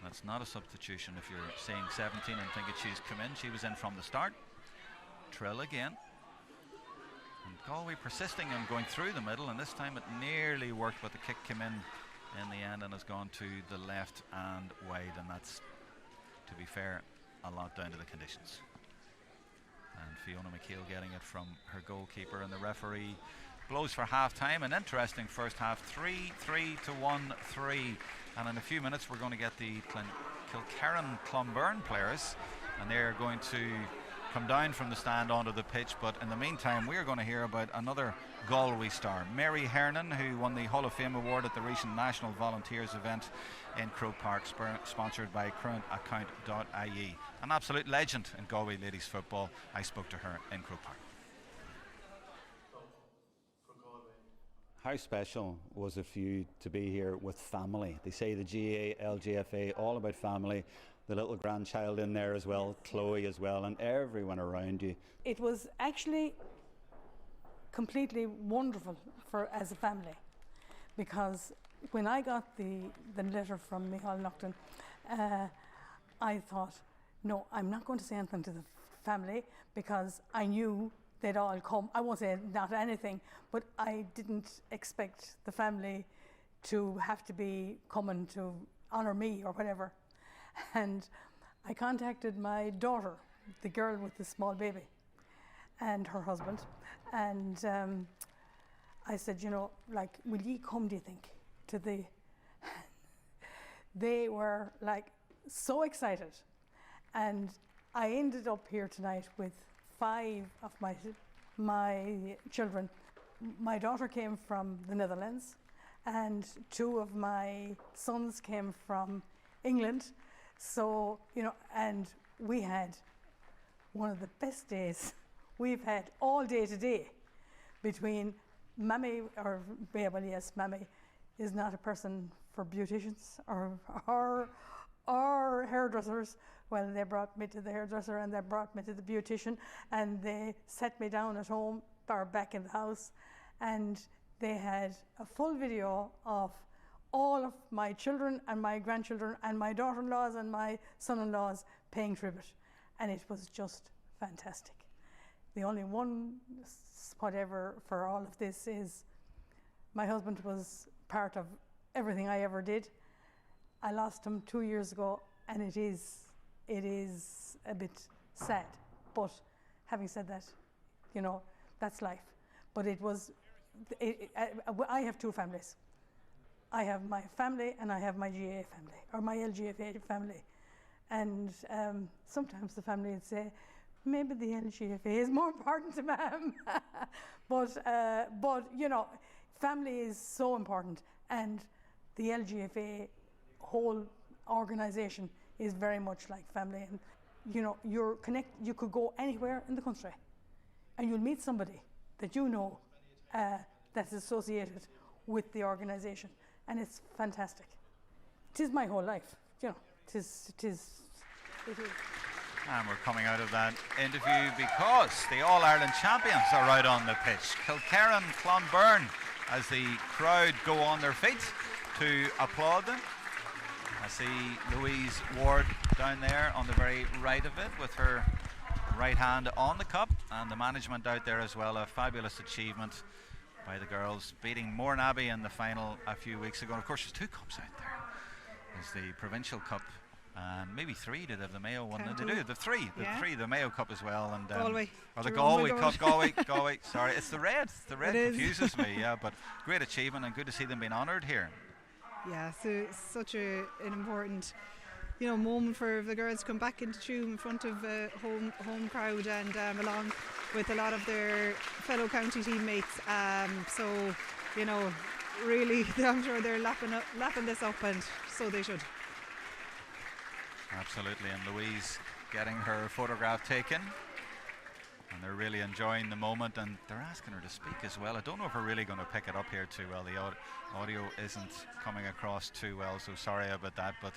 That's not a substitution if you're saying 17 and thinking she's come in. She was in from the start. Trill again. And Galway persisting and going through the middle, and this time it nearly worked, but the kick came in the end and has gone to the left and wide, and that's, to be fair, a lot down to the conditions. And Fiona McKeel getting it from her goalkeeper, and the referee blows for half-time. An interesting first half, 3-3 to 1-3, and in a few minutes we're going to get the Kilkerran Clonberne players, and they're going to come down from the stand onto the pitch. But in the meantime, we're going to hear about another Galway star, Mary Hernan, who won the Hall of Fame award at the recent National Volunteers event in Croke Park, sponsored by currentaccount.ie. An absolute legend in Galway ladies football. I spoke to her in Croke Park. How special was it for you to be here with family? They say the GA, LGFA, all about family. The little grandchild in there as well, Chloe as well, and everyone around you. It was actually completely wonderful as a family, because when I got the letter from Micheál Naughton, I thought, no, I'm not going to say anything to the family, because I knew they'd all come. I won't say not anything, but I didn't expect the family to have to be coming to honour me or whatever. And I contacted my daughter, the girl with the small baby, and her husband, and I said, will ye come, do you think, to the... They were like so excited, and I ended up here tonight with 5 of my children. My daughter came from the Netherlands, and 2 of my sons came from England. So, and we had one of the best days we've had all day today between Mammy, Mammy is not a person for beauticians or hairdressers. Well, they brought me to the hairdresser and they brought me to the beautician, and they set me down at home or back in the house, and they had a full video of all of my children and my grandchildren and my daughter-in-laws and my son-in-laws paying tribute, and it was just fantastic. The only one whatever for all of this is my husband was part of everything I ever did. I lost him 2 years ago, and it is a bit sad, but having said that, that's life. But I have 2 families. I have my family and I have my GA family, or my LGFA family. And sometimes the family would say, maybe the LGFA is more important to Ma'am. but family is so important, and the LGFA whole organisation is very much like family. And you're you could go anywhere in the country and you'll meet somebody that that's associated with the organisation. And it's fantastic. It is my whole life, it is. And we're coming out of that interview because the All-Ireland champions are out on the pitch. Kilkerran Clonberne, as the crowd go on their feet to applaud them. I see Louise Ward down there on the very right of it with her right hand on the cup, and the management out there as well. A fabulous achievement by the girls, beating Mourneabbey in the final a few weeks ago. And of course, there's 2 cups out there. There's the Provincial Cup, and maybe 3. Did they have the Mayo one? They do. The 3, the Mayo Cup as well, and Galway. Or the Galway Cup. Galway. Sorry, it's the red. The red confuses me. Yeah, but great achievement, and good to see them being honoured here. Yeah, so it's such an important, moment for the girls to come back into Tuam in front of a home crowd and along with a lot of their fellow county teammates. So, really, I'm sure they're lapping this up, and so they should. Absolutely, and Louise getting her photograph taken. And they're really enjoying the moment, and they're asking her to speak as well. I don't know if we're really going to pick it up here too well. The audio isn't coming across too well, so sorry about that. But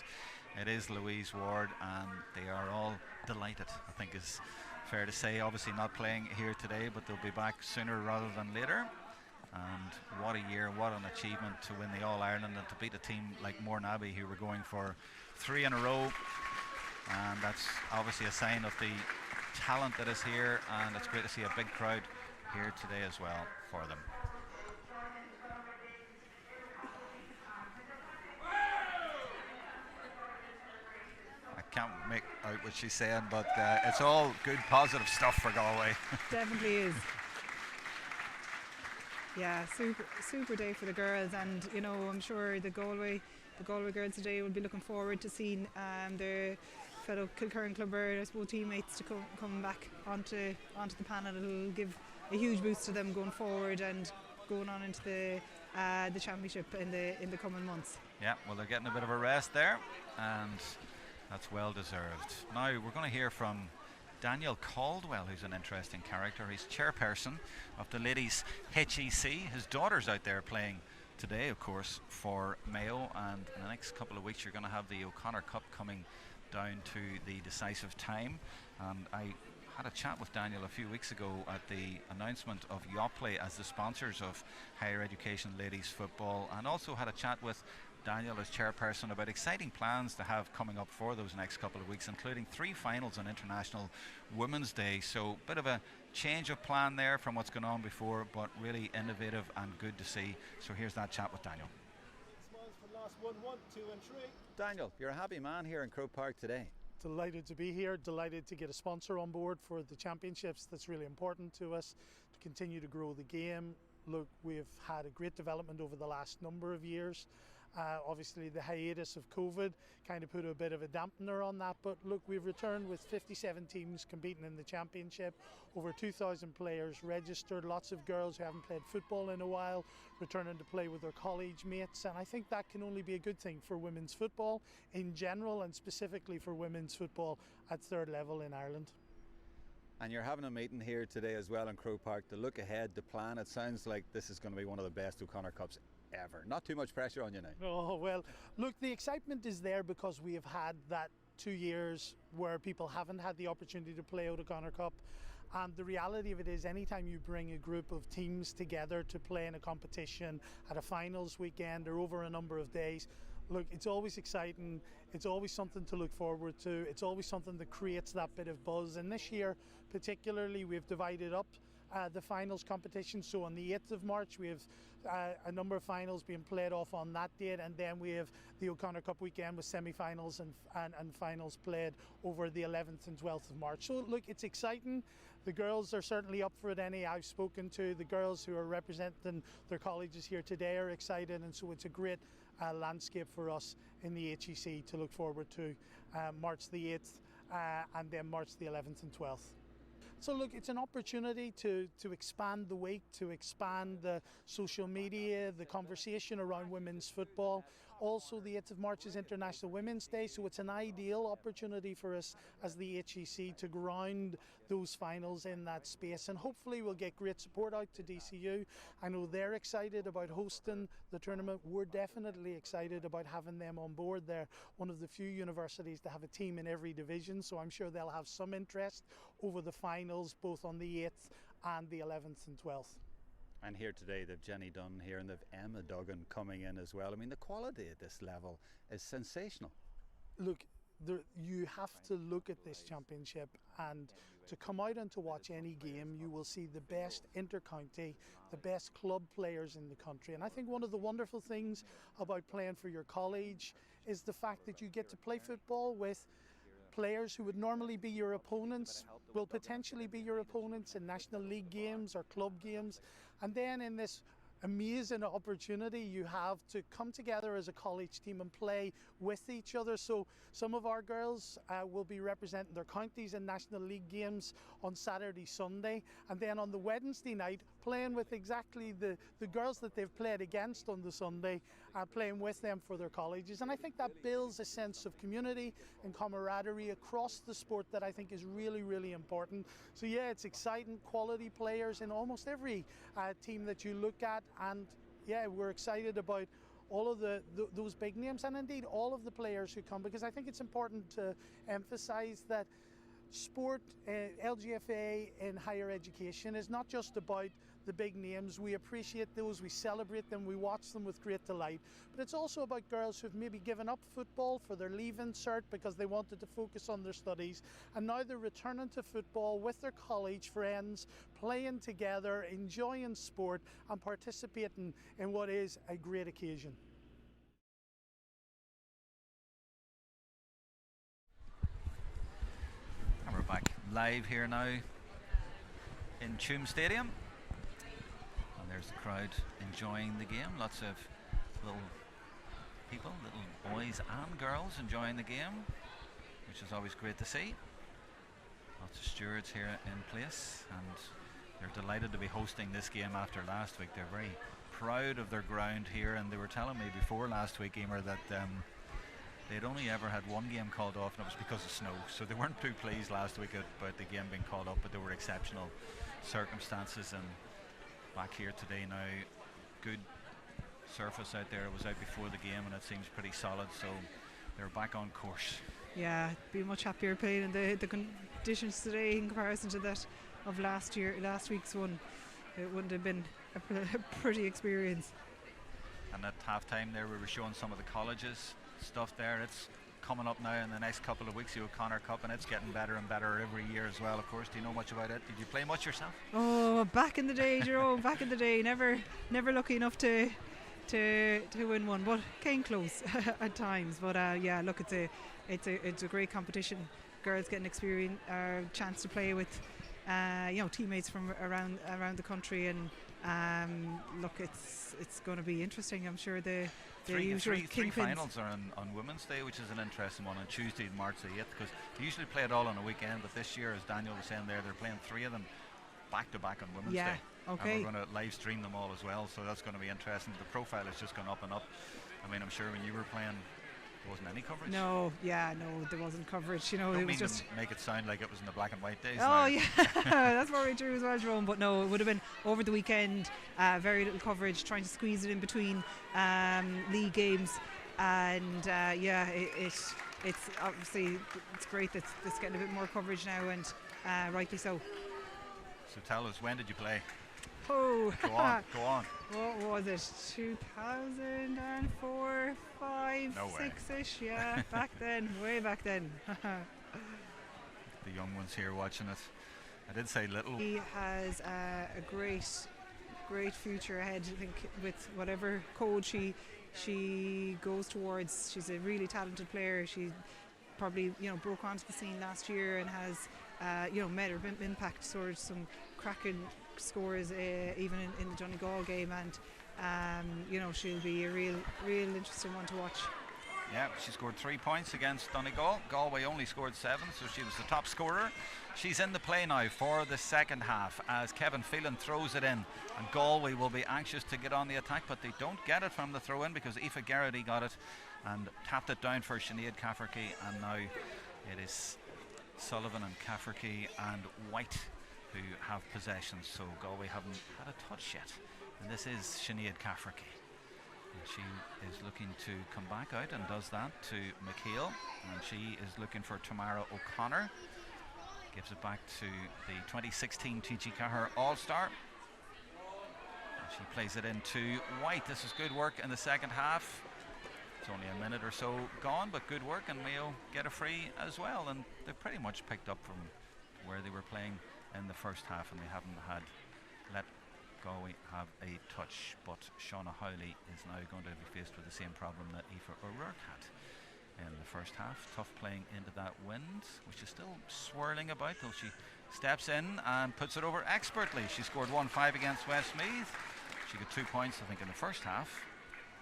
it is Louise Ward, and they are all delighted, I think is fair to say. Obviously not playing here today, but they'll be back sooner rather than later. And what a year, what an achievement to win the All-Ireland and to beat a team like Mourneabbey, who were going for 3 in a row. And that's obviously a sign of the talent that is here, and it's great to see a big crowd here today as well for them. I can't make out what she's saying, but it's all good positive stuff for Galway. Definitely is. Yeah, super day for the girls, and I'm sure the Galway girls today will be looking forward to seeing their fellow Kilkerran Clubber, I suppose, teammates to come back onto the panel. It'll give a huge boost to them going forward and going on into the championship in the coming months. Yeah, well, they're getting a bit of a rest there, and that's well deserved. Now we're going to hear from Daniel Caldwell, who's an interesting character. He's chairperson of the ladies HEC. His daughter's out there playing today, of course, for Mayo, and in the next couple of weeks you're going to have the O'Connor Cup coming down to the decisive time. And I had a chat with Daniel a few weeks ago at the announcement of Yoplait as the sponsors of higher education ladies football, and also had a chat with Daniel as chairperson about exciting plans to have coming up for those next couple of weeks, including 3 finals on International Women's Day. So a bit of a change of plan there from what's gone on before, but really innovative and good to see. So here's that chat with Daniel. Smiles for the last 1, 2 and 3. Daniel, you're a happy man here in Croke Park today. Delighted to be here, delighted to get a sponsor on board for the championships. That's really important to us to continue to grow the game. Look, we've had a great development over the last number of years. Obviously the hiatus of COVID kind of put a bit of a dampener on that, but look, we've returned with 57 teams competing in the championship, over 2,000 players registered, lots of girls who haven't played football in a while returning to play with their college mates, and I think that can only be a good thing for women's football in general, and specifically for women's football at third level in Ireland. And you're having a meeting here today as well in Croke Park to look ahead, to plan. It sounds like this is going to be one of the best O'Connor Cups ever. Not too much pressure on you now. Oh, well, look, the excitement is there because we have had that 2 years where people haven't had the opportunity to play out O'Connor Cup. And the reality of it is, anytime you bring a group of teams together to play in a competition at a finals weekend or over a number of days, look, it's always exciting, it's always something to look forward to, it's always something that creates that bit of buzz. And this year particularly, we've divided up the finals competition. So on the 8th of March we have a number of finals being played off on that date, and then we have the O'Connor Cup weekend with semi-finals and finals played over the 11th and 12th of March. So look, it's exciting. The girls are certainly up for it. I've spoken to the girls who are representing their colleges here today are excited, and so it's a great landscape for us in the HEC to look forward to March the 8th and then March the 11th and 12th. So look, it's an opportunity to expand the week, to expand the social media, the conversation around women's football. Also, the 8th of March is International Women's Day, so it's an ideal opportunity for us as the HEC to ground those finals in that space, and hopefully we'll get great support out to DCU. I know they're excited about hosting the tournament. We're definitely excited about having them on board. They're one of the few universities to have a team in every division, so I'm sure they'll have some interest over the finals, both on the 8th and the 11th and 12th. And here today they've Jenny Dunn here and they've Emma Duggan coming in as well. I mean, the quality at this level is sensational. Look, you have to look at this championship, and to come out and to watch any game, you will see the best inter-county, the best club players in the country. And I think one of the wonderful things about playing for your college is the fact that you get to play football with players who would normally be your opponents, will potentially be your opponents in National League games or club games. And then in this amazing opportunity you have to come together as a college team and play with each other. So some of our girls will be representing their counties in National League games on Saturday, Sunday, and then on the Wednesday night playing with exactly the girls that they've played against on the Sunday, playing with them for their colleges. And I think that builds a sense of community and camaraderie across the sport that I think is really, really important. So yeah, it's exciting, quality players in almost every team that you look at, and yeah, we're excited about all of those big names, and indeed all of the players who come, because I think it's important to emphasize that sport, LGFA in higher education is not just about the big names. We appreciate those, we celebrate them, we watch them with great delight, but it's also about girls who've maybe given up football for their leaving cert because they wanted to focus on their studies, and now they're returning to football with their college friends, playing together, enjoying sport and participating in what is a great occasion. And we're back live here now in Tuam Stadium. And there's the crowd enjoying the game. Lots of little people, little boys and girls enjoying the game, which is always great to see. Lots of stewards here in place, and they're delighted to be hosting this game after last week. They're very proud of their ground here, and they were telling me before last week, Emer, that they'd only ever had one game called off, and it was because of snow. So they weren't too pleased last week about the game being called up, but there were exceptional circumstances. And back here today now, good surface out there. It was out before the game, and it seems pretty solid, so they're back on course. Yeah, be much happier playing in the conditions today in comparison to that of last week's one. It wouldn't have been a pretty experience. And at half-time there, we were showing some of the colleges stuff there. It's coming up now in the next couple of weeks, the O'Connor Cup, and it's getting better and better every year as well, of course. Do you know much about it? Did you play much yourself? Oh, back in the day, Jerome, back in the day. Never lucky enough to win one, but came close at times. But yeah, look, it's a great competition. Girls getting experience, chance to play with teammates from around the country, and look, it's going to be interesting. I'm sure the three finals are on Women's Day, which is an interesting one, on Tuesday, March the 8th, because they usually play it all on a weekend, but this year, as Daniel was saying there, they're playing three of them back to back on Women's Day. Okay. And we're going to live stream them all as well, so that's going to be interesting. The profile has just gone up and up. I mean, I'm sure when you were playing, there wasn't any coverage. No, there wasn't coverage. You know, Don't it was mean just to make it sound like it was in the black and white days. Oh now. yeah, that's very true as well, Jerome. But no, it would have been over the weekend. Very little coverage, trying to squeeze it in between league games, and it's obviously it's great that it's getting a bit more coverage now, and rightly so. So tell us, when did you play? Oh, go on. What was it? 2004, 5, No way. 6-ish? Yeah, back then, way back then. The young ones here watching it. I did say little. He has a great future ahead, I think, with whatever code she goes towards. She's a really talented player. She probably broke onto the scene last year and has made her impact, scored some cracking scores even in the Donegal game, and she'll be a real interesting one to watch. Yeah, she scored 3 points against Donegal. Galway only scored 7, so she was the top scorer. She's in the play now for the second half as Kevin Phelan throws it in, and Galway will be anxious to get on the attack, but they don't get it from the throw in because Aoife Garrity got it and tapped it down for Sinead Cafferty, and now it is Sullivan and Cafferty and White who have possession, so Galway haven't had a touch yet, and this is Sinead Cafferty. She is looking to come back out and does that to McHale, and she is looking for Tamara O'Connor. Gives it back to the 2016 TG Cahir All-Star. And she plays it into White. This is good work in the second half. It's only a minute or so gone, but good work, and Mayo get a free as well, and they've pretty much picked up from where they were playing in the first half, and they haven't let Galway have a touch, but Shauna Howley is now going to be faced with the same problem that Aoife O'Rourke had in the first half. Tough playing into that wind, which is still swirling about, though she steps in and puts it over expertly. She scored 1-5 against Westmeath. She got 2 points, I think, in the first half.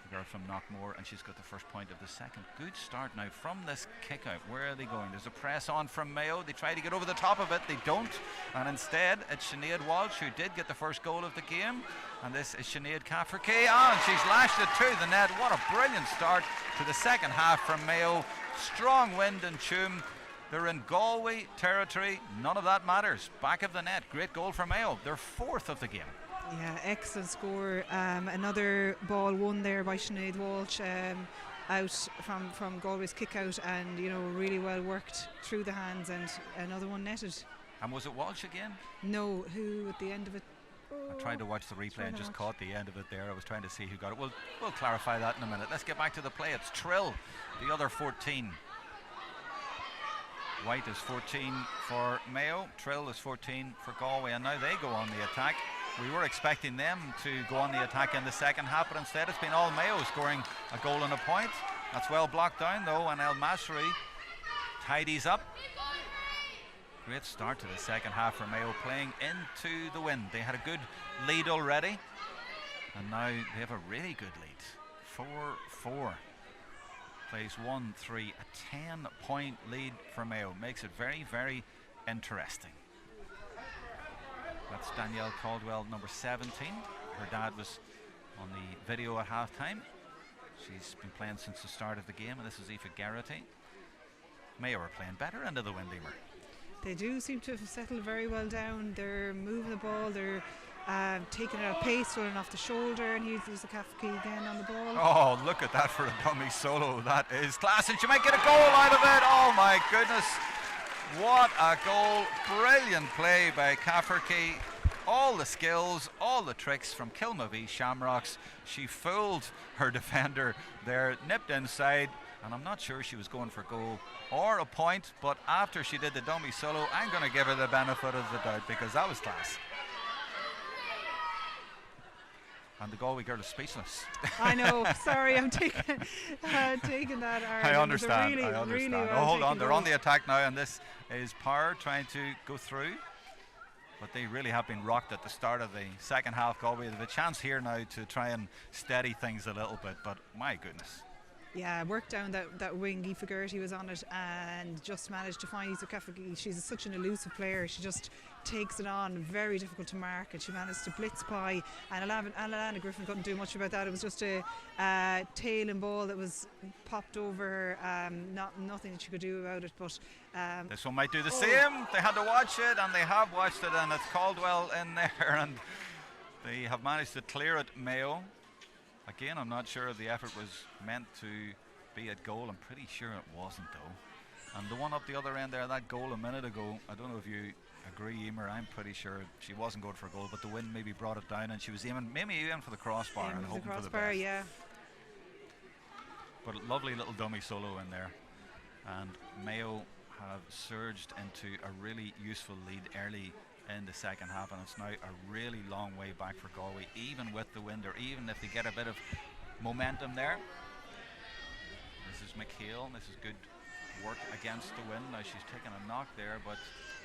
The girl from Knockmore, and she's got the first point of the second. Good start now from this kick out. Where are they going? There's a press on from Mayo. They try to get over the top of it. They don't. And instead, it's Sinead Walsh who did get the first goal of the game. And this is Sinead Cafferkey. And she's lashed it to the net. What a brilliant start to the second half from Mayo. Strong wind and Tuam. They're in Galway territory. None of that matters. Back of the net. Great goal for Mayo. They're fourth of the game. Yeah, excellent score. Another ball won there by Sinead Walsh, out from Galway's kick out, and really well worked through the hands, and another one netted. And was it Walsh again? No, who at the end of it? I tried to watch the replay and just caught the end of it there. I was trying to see who got it. We'll clarify that in a minute. Let's get back to the play. It's Trill, the other 14. White is 14 for Mayo, Trill is 14 for Galway, and now they go on the attack. We were expecting them to go on the attack in the second half, but instead it's been all Mayo scoring a goal and a point. That's well blocked down though, and El Masri tidies up. Great start to the second half for Mayo, playing into the wind. They had a good lead already, and now they have a really good lead. 4-4. Plays 1-3, a 10-point lead for Mayo. Makes it very, very interesting. That's Danielle Caldwell, number 17. Her dad was on the video at halftime. She's been playing since the start of the game, and this is Aoife Garrity. Mayo are playing better into the wind, Emer. They do seem to have settled very well down. They're moving the ball. They're taking it at pace, running off the shoulder, and here's the Cafferkey again on the ball. Oh, look at that for a dummy solo. That is class, and she might get a goal out of it. Oh my goodness, what a goal. Brilliant play by Cafferkey. All the skills, all the tricks from Kilmavie Shamrocks. She fooled her defender there, nipped inside, and I'm not sure she was going for goal or a point, but after she did the dummy solo, I'm going to give her the benefit of the doubt, because that was class. And the Galway girl is speechless. I know. Sorry, I'm taking that. I understand. Really, I understand. Really well hold on. They're goal. on the attack now, and this is Power trying to go through. But they really have been rocked at the start of the second half. Galway have a chance here now to try and steady things a little bit. But my goodness. Yeah, worked down that wing. Aoife Garrity was on it and just managed to find Aoife Cafferkey. She's such an elusive player. She just takes it on, very difficult to mark, and she managed to blitz by, and Alana Griffin couldn't do much about that. It was just a tail and ball that was popped over her. Nothing that she could do about it. But this one might do the same. They had to watch it, and they have watched it, and it's Caldwell in there, and they have managed to clear it. Mayo. Again, I'm not sure if the effort was meant to be at goal. I'm pretty sure it wasn't though. And the one up the other end there, that goal a minute ago, I don't know if you agree, Emer, I'm pretty sure she wasn't going for a goal, but the wind maybe brought it down, and she was aiming for the crossbar and hoping for the best. Yeah. But a lovely little dummy solo in there. And Mayo have surged into a really useful lead early in the second half, and it's now a really long way back for Galway, even with the wind, or even if they get a bit of momentum there. This is McHale. This is good work against the wind. Now she's taken a knock there, but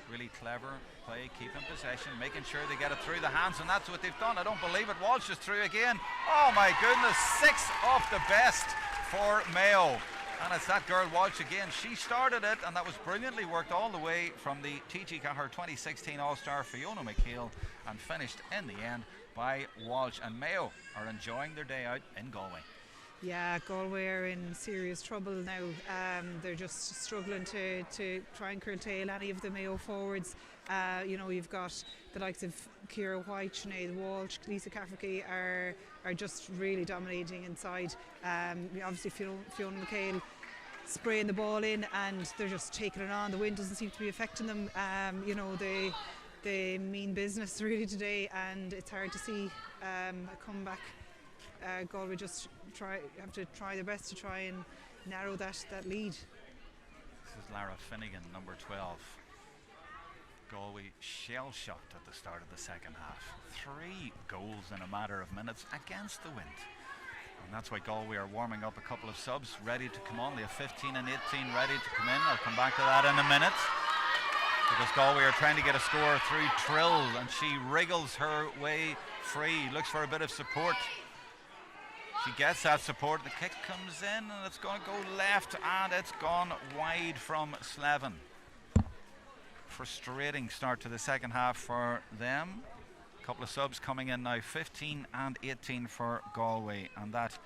really clever play, keeping possession, making sure they get it through the hands, and that's what they've done. I don't believe it. Walsh is through again. Oh my goodness, 6 off the best for Mayo. And it's that girl Walsh again. She started it, and that was brilliantly worked all the way from the her 2016 All-Star Fiona McHale, and finished in the end by Walsh. And Mayo are enjoying their day out in Galway. Yeah, Galway are in serious trouble now. They're just struggling to try and curtail any of the Mayo forwards. You've got the likes of Ciara White, Sinead Walsh, Lisa Cafferkey are just really dominating inside. Obviously Fiona McHale spraying the ball in, and they're just taking it on. The wind doesn't seem to be affecting them. They mean business really today, and it's hard to see a comeback. Galway just have to try their best to try and narrow that lead. This is Lara Finnegan, number 12. Galway shell-shocked at the start of the second half. 3 goals in a matter of minutes against the wind. And that's why Galway are warming up a couple of subs ready to come on. They have 15 and 18 ready to come in. I'll come back to that in a minute. because Galway are trying to get a score through Trill, and she wriggles her way free, looks for a bit of support. She gets that support, the kick comes in and it's going to go left, and it's gone wide from Slevin. Frustrating start to the second half for them. A couple of subs coming in now, 15 and 18 for Galway, and that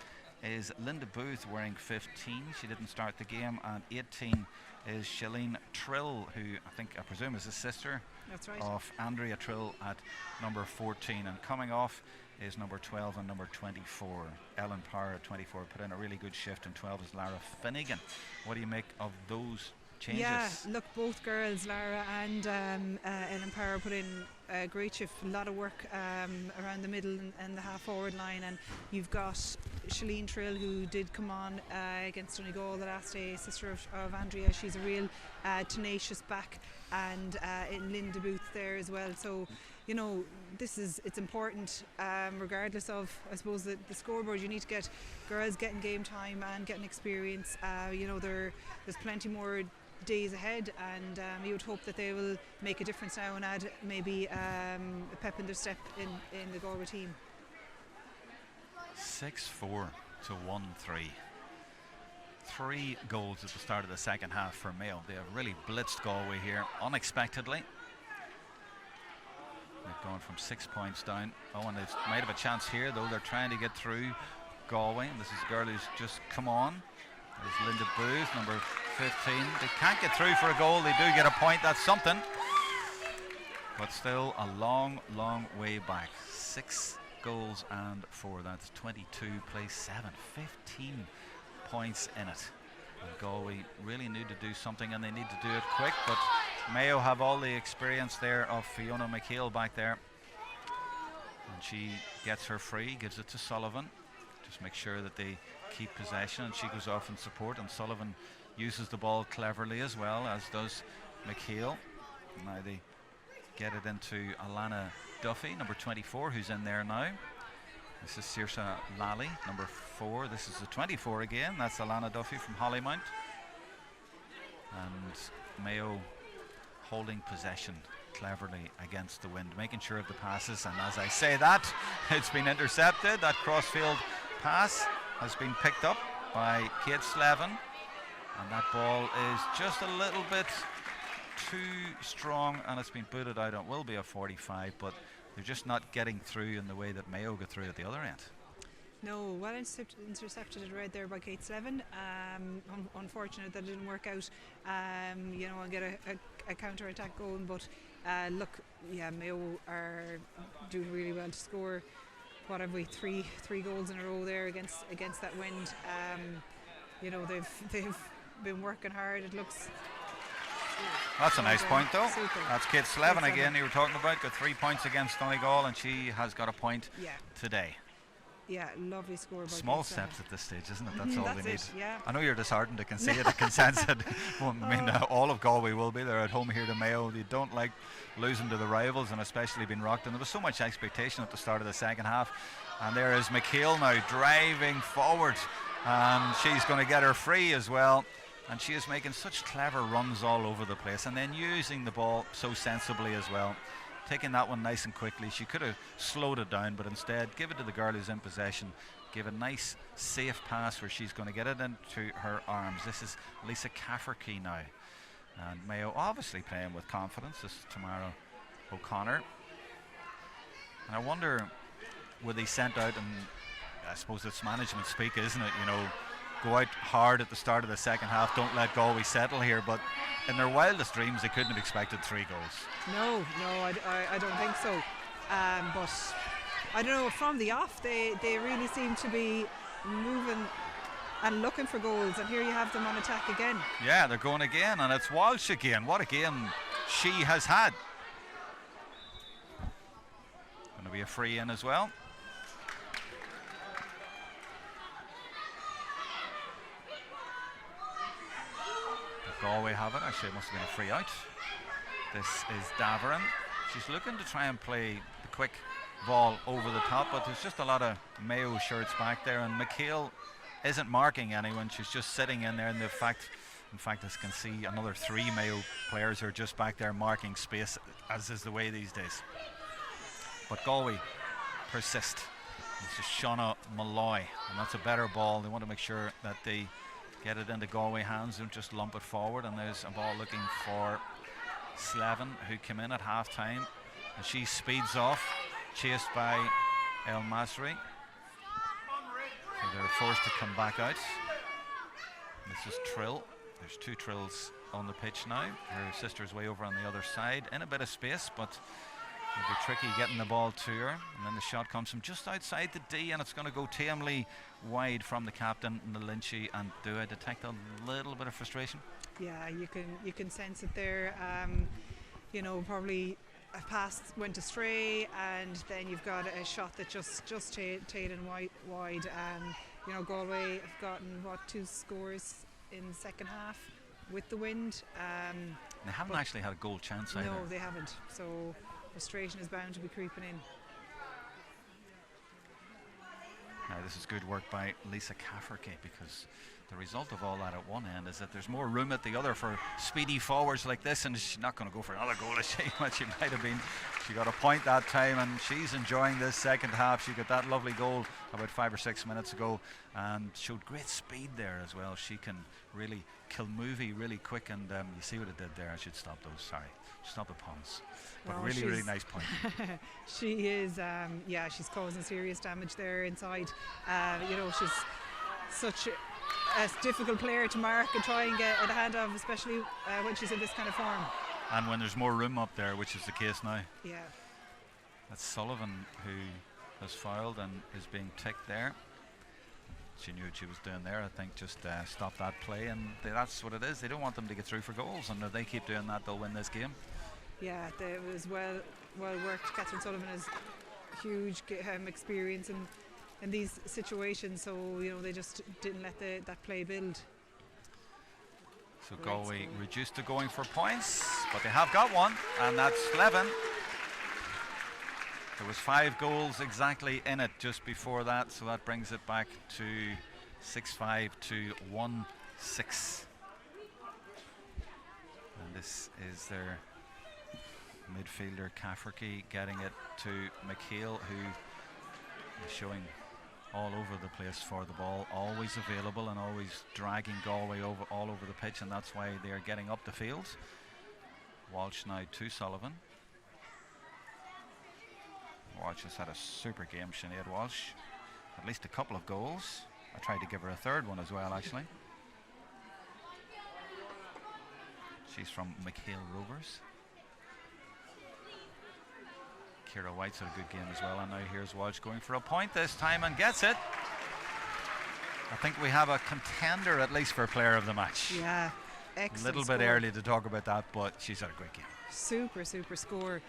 is Linda Booth wearing 15. She didn't start the game, and 18 is Shalene Trill, who I presume is the sister That's right. of Andrea Trill at number 14, and coming off is number 12 and number 24. Ellen Power at 24 put in a really good shift, and 12 is Lara Finnegan. What do you make of those changes? Yeah, look, both girls, Lara and Ellen Power, put in a great shift, a lot of work around the middle and the half forward line, and you've got Shalene Trill, who did come on against Donegal the last day, sister of Andrea. She's a real tenacious back, and in Linda Booth there as well. So, you know, it's important, regardless of, I suppose, the scoreboard. You need to get girls getting game time and getting experience. You know, there's plenty more days ahead, and you would hope that they will make a difference now and add maybe a pep in their step in the Galway team. 6-4 to 1-3. 3 goals at the start of the second half for Mayo. They have really blitzed Galway here unexpectedly. They've gone from 6 points down. Oh, and they might have a chance here, though. They're trying to get through Galway. And this is a girl who's just come on. There's Linda Booth, number 15. They can't get through for a goal. They do get a point. That's something. But still a long, long way back. 6 goals and 4. That's 22 plays 7. 15 points in it. And Galway really need to do something, and they need to do it quick. But Mayo have all the experience there of Fiona McHale back there. And she gets her free, gives it to Sullivan. Just make sure that they keep possession, and she goes off in support, and Sullivan uses the ball cleverly as well, as does McHale. Now they get it into Alana Duffy, number 24, who's in there now. This is Saoirse Lally, number 4. This is the 24 again. That's Alana Duffy from Hollymount. And Mayo holding possession cleverly against the wind, making sure of the passes. And as I say that, it's been intercepted. That crossfield pass has been picked up by Kate Slevin, and that ball is just a little bit too strong, and it's been booted out. It will be a 45, but they're just not getting through in the way that Mayo got through at the other end. No, well intercepted it right there by Kate Slevin. Unfortunate that it didn't work out, you know, and get a counter-attack going. But look, yeah, Mayo are doing really well to score. What have we, three goals in a row there against that wind. You know, they've been working hard. It looks. That's a nice point, though. Super. That's Kate Slevin again. You were talking about, got 3 points against Donegal, and she has got a point today. Yeah, lovely score. By Small Kate steps Slevin. at this stage, isn't it? That's all That's they need. it, yeah. I know you're disheartened to concede it, consented. Well, I mean, all of Galway will be. They're at home here to Mayo. They don't like losing to the rivals, and especially being rocked. And there was so much expectation at the start of the second half. And there is McHale now driving forward, and she's going to get her free as well. And she is making such clever runs all over the place, and then using the ball so sensibly as well. Taking that one nice and quickly. She could have slowed it down, but instead give it to the girl who's in possession. Give a nice safe pass where she's going to get it into her arms. This is Lisa Cafferkey now. And Mayo obviously playing with confidence. This is Tamara O'Connor. And I wonder, were they sent out, and I suppose it's management speak, isn't it? You know, go out hard at the start of the second half. Don't let Galway settle here. But in their wildest dreams, they couldn't have expected 3 goals. No, I don't think so. But I don't know, from the off, they really seem to be moving and looking for goals. And here you have them on attack again. Yeah, they're going again, and it's Walsh again. What a game she has had. Going to be a free in as well. Galway have it. Actually, it must have been a free out. This is Daverin. She's looking to try and play the quick ball over the top, but there's just a lot of Mayo shirts back there, and McHale isn't marking anyone. She's just sitting in there, and the fact In fact, as you can see, another 3 Mayo players are just back there marking space, as is the way these days. But Galway persist. This is Shauna Malloy, and that's a better ball. They want to make sure that they get it into Galway hands and just lump it forward. And there's a ball looking for Slevin, who came in at half time, and she speeds off, chased by El Masri. So they're forced to come back out. This is Trill. There's 2 Trills on the pitch now. Her sister's way over on the other side, in a bit of space, but it'll be tricky getting the ball to her. And then the shot comes from just outside the D, and it's going to go tamely wide from the captain, Nalinchi. And do I detect a little bit of frustration? Yeah, you can sense it there. You know, probably a pass went astray, and then you've got a shot that just taken wide. You know, Galway have gotten 2 scores in the second half with the wind. They haven't actually had a goal chance either. No, they haven't. So frustration is bound to be creeping in. Now this is good work by Lisa Cafferty, because the result of all that at one end is that there's more room at the other for speedy forwards like this, and she's not going to go for another goal as she might have been. She got a point that time, and she's enjoying this second half. She got that lovely goal about 5 or 6 minutes ago and showed great speed there as well. She can really kill movie really quick, and you see what it did there. I should stop those, sorry. Stop the puns. But well, really nice point. She is, yeah, she's causing serious damage there inside. You know, she's such a difficult player to mark and try and get a hand of, especially when she's in this kind of form. And when there's more room up there, which is the case now. Yeah. That's Sullivan who has fouled and is being ticked there. She knew what she was doing there. I think just stop that play, and that's what it is. They don't want them to get through for goals, and if they keep doing that, they'll win this game. Yeah, it was well worked. Catherine Sullivan has huge experience in these situations, so you know they just didn't let that play build. So Galway reduced to going for points, but they have got one, and that's Slevin. There was 5 goals exactly in it just before that, so that brings it back to 6-5 to 1-6. And this is their midfielder Cafferty getting it to McHale, who is showing all over the place for the ball, always available and always dragging Galway all over the pitch, and that's why they are getting up the field. Walsh now to Sullivan. Walsh has had a super game, Sinead Walsh. At least a couple of goals. I tried to give her a third one as well, actually. She's from McHale Rovers. Ciara White's had a good game as well, and now here's Walsh going for a point this time and gets it. I think we have a contender at least for player of the match. Yeah, excellent. A little bit early to talk about that, but she's had a great game. Super score.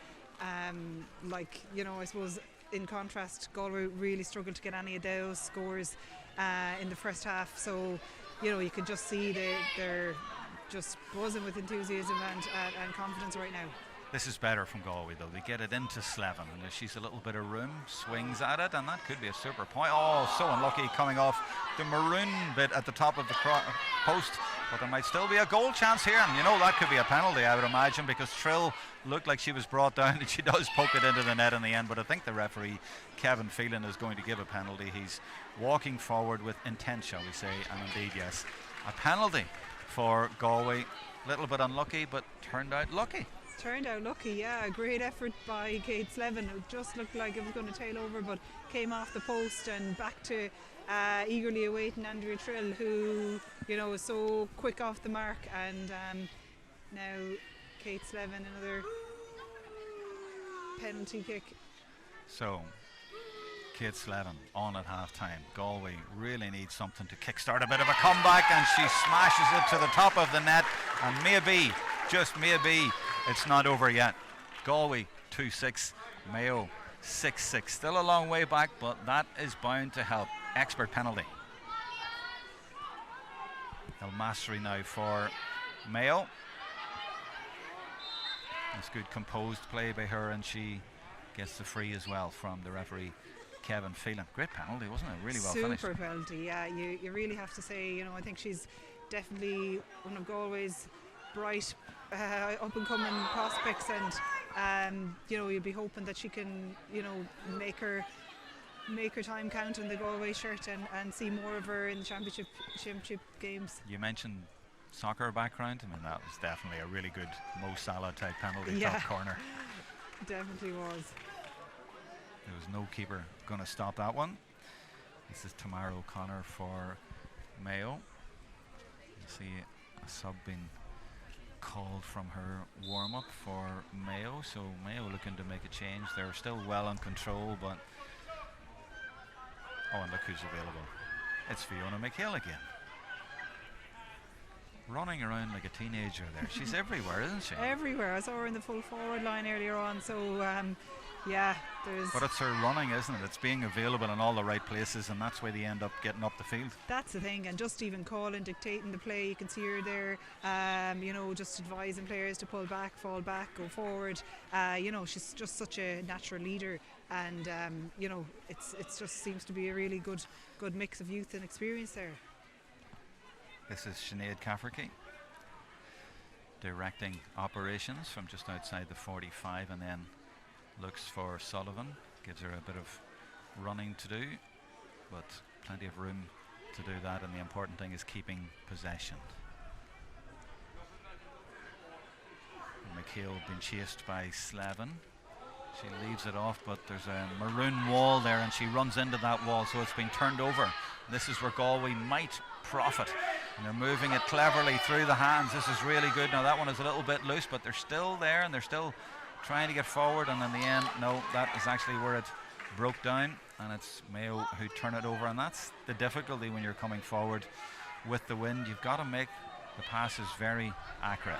Like, you know, I suppose in contrast, Galway really struggled to get any of those scores in the first half. So, you know, you can just see they're just buzzing with enthusiasm and confidence right now. This is better from Galway, though. They get it into Slevin, and if she's a little bit of room, swings at it, and that could be a super point. Oh, so unlucky coming off the maroon bit at the top of the post, but there might still be a goal chance here, and you know that could be a penalty, I would imagine, because Trill looked like she was brought down, and she does poke it into the net in the end, but I think the referee, Kevin Phelan, is going to give a penalty. He's walking forward with intent, shall we say, and indeed, yes, a penalty for Galway. A little bit unlucky, but turned out lucky. Turned out lucky, yeah. A great effort by Kate Slevin. It just looked like it was going to tail over, but came off the post and back to eagerly awaiting Andrea Trill, who, you know, is so quick off the mark. And now Kate Slevin, another penalty kick. So, Kate Slevin on at half time. Galway really needs something to kickstart a bit of a comeback, and she smashes it to the top of the net, and maybe, just maybe, it's not over yet. Galway 2-6, Mayo 6-6. Still a long way back, but that is bound to help. Expert penalty. El Masri now for Mayo. That's good composed play by her, and she gets the free as well from the referee, Kevin Phelan. Great penalty, wasn't it? Really well finished. Super penalty, yeah. You really have to say, you know, I think she's definitely one of Galway's bright up and coming prospects, and you'd be hoping that she can make her time count in the Galway shirt and see more of her in the championship games. You mentioned soccer background. I mean, that was definitely a really good Mo Salah type penalty, top corner. Definitely was. There was no keeper going to stop that one. This is Tamara O'Connor for Mayo. You see a sub being called from her warm-up for Mayo, so Mayo looking to make a change. They're still well in control, but and look who's available. It's Fiona McHale again, running around like a teenager there. She's everywhere, isn't she? Everywhere. I saw her in the full forward line earlier on, so there's... But it's her running, isn't it? It's being available in all the right places, and that's where they end up getting up the field. That's the thing, and just even calling, dictating the play. You can see her there, just advising players to pull back, fall back, go forward. She's just such a natural leader, and it's just seems to be a really good mix of youth and experience there. This is Sinead Cafferty directing operations from just outside the 45, and then looks for Sullivan, gives her a bit of running to do, but plenty of room to do that, and the important thing is keeping possession. McHale being chased by Slevin. She leaves it off, but there's a maroon wall there, and she runs into that wall, so it's been turned over. This is where Galway might profit, and they're moving it cleverly through the hands. This is really good. Now that one is a little bit loose, but they're still there, and they're still trying to get forward, and in the end, no, that is actually where it broke down, and it's Mayo who turn it over. And that's the difficulty when you're coming forward with the wind. You've got to make the passes very accurate.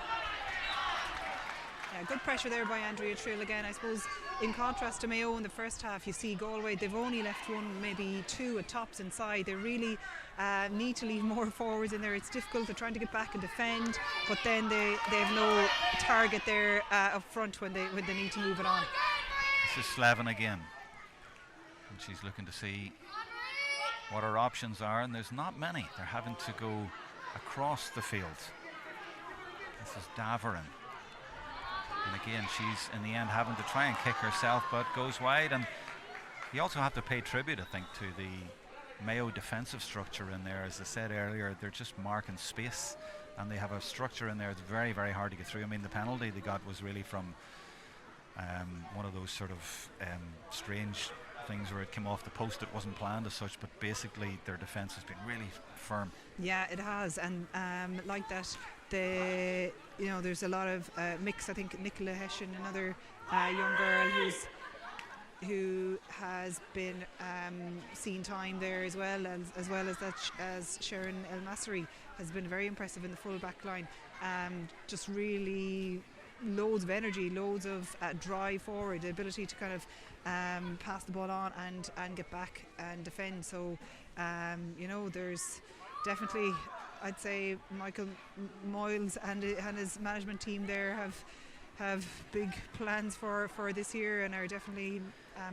Yeah, good pressure there by Andrea Trill again. I suppose in contrast to Mayo in the first half, you see Galway, they've only left one, maybe two at tops inside. They really need to leave more forwards in there. It's difficult. They're trying to get back and defend, but then they have no target there up front when they need to move it on. This is Slevin again, and she's looking to see what her options are, and there's not many. They're having to go across the field. This is Daverin. And again, she's in the end having to try and kick herself, but goes wide. And you also have to pay tribute, I think, to the Mayo defensive structure in there. As I said earlier, they're just marking space, and they have a structure in there that's very, very hard to get through. I mean, the penalty they got was really from one of those sort of strange things where it came off the post. It wasn't planned as such, but basically their defence has been really firm. Yeah, it has, and like that, there's a lot of mix. I think Nicola Hessian, another young girl who has been seen time there as well as that as Sharon El Masri has been very impressive in the full back line. Just really loads of energy, loads of drive forward, the ability to kind of pass the ball on and get back and defend. So there's definitely, I'd say, Michael Moyles and his management team there have big plans for this year, and are definitely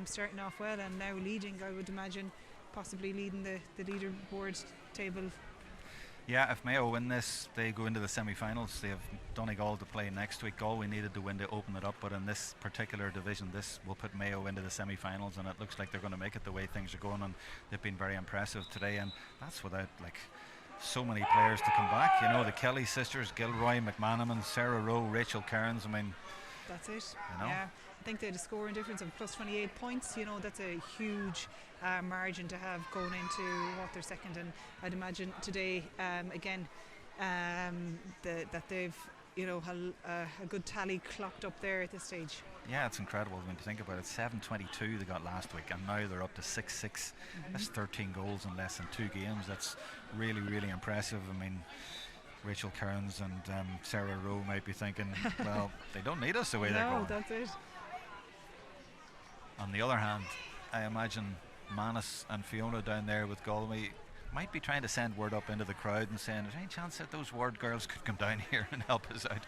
starting off well and now leading, I would imagine, possibly leading the leaderboard table. Yeah, if Mayo win this, they go into the semi-finals. They have Donegal to play next week. Galway needed to win to open it up, but in this particular division, this will put Mayo into the semi-finals, and it looks like they're going to make it the way things are going, and they've been very impressive today, and that's without so many players to come back. The Kelly sisters, Gilroy, McManaman, Sarah Rowe, Rachel Kearns. I mean, that's it. Yeah, I think they had a scoring difference of plus 28 points. That's a huge margin to have going into what their second, and I'd imagine today again that they've a good tally clocked up there at this stage. Yeah, it's incredible when you think about it. 722 they got last week, and now they're up to 6-6. That's 13 goals in less than 2 games. That's really, really impressive. I mean, Rachel Kearns and Sarah Rowe might be thinking, well, they don't need us the way they're going. No, that's it. On the other hand, I imagine Manus and Fiona down there with Galway might be trying to send word up into the crowd and saying, is there any chance that those Ward girls could come down here and help us out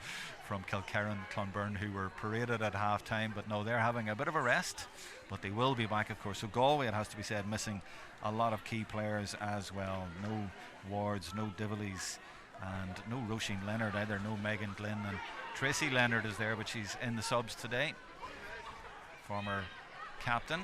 from Kilkerran, Clonberne, who were paraded at half time, but no, they're having a bit of a rest, but they will be back, of course. So Galway, it has to be said, missing a lot of key players as well. No Wards, no Divillies, And no Roisin Leonard either, no Megan Glynn. And Tracy Leonard is there, but she's in the subs today. Former captain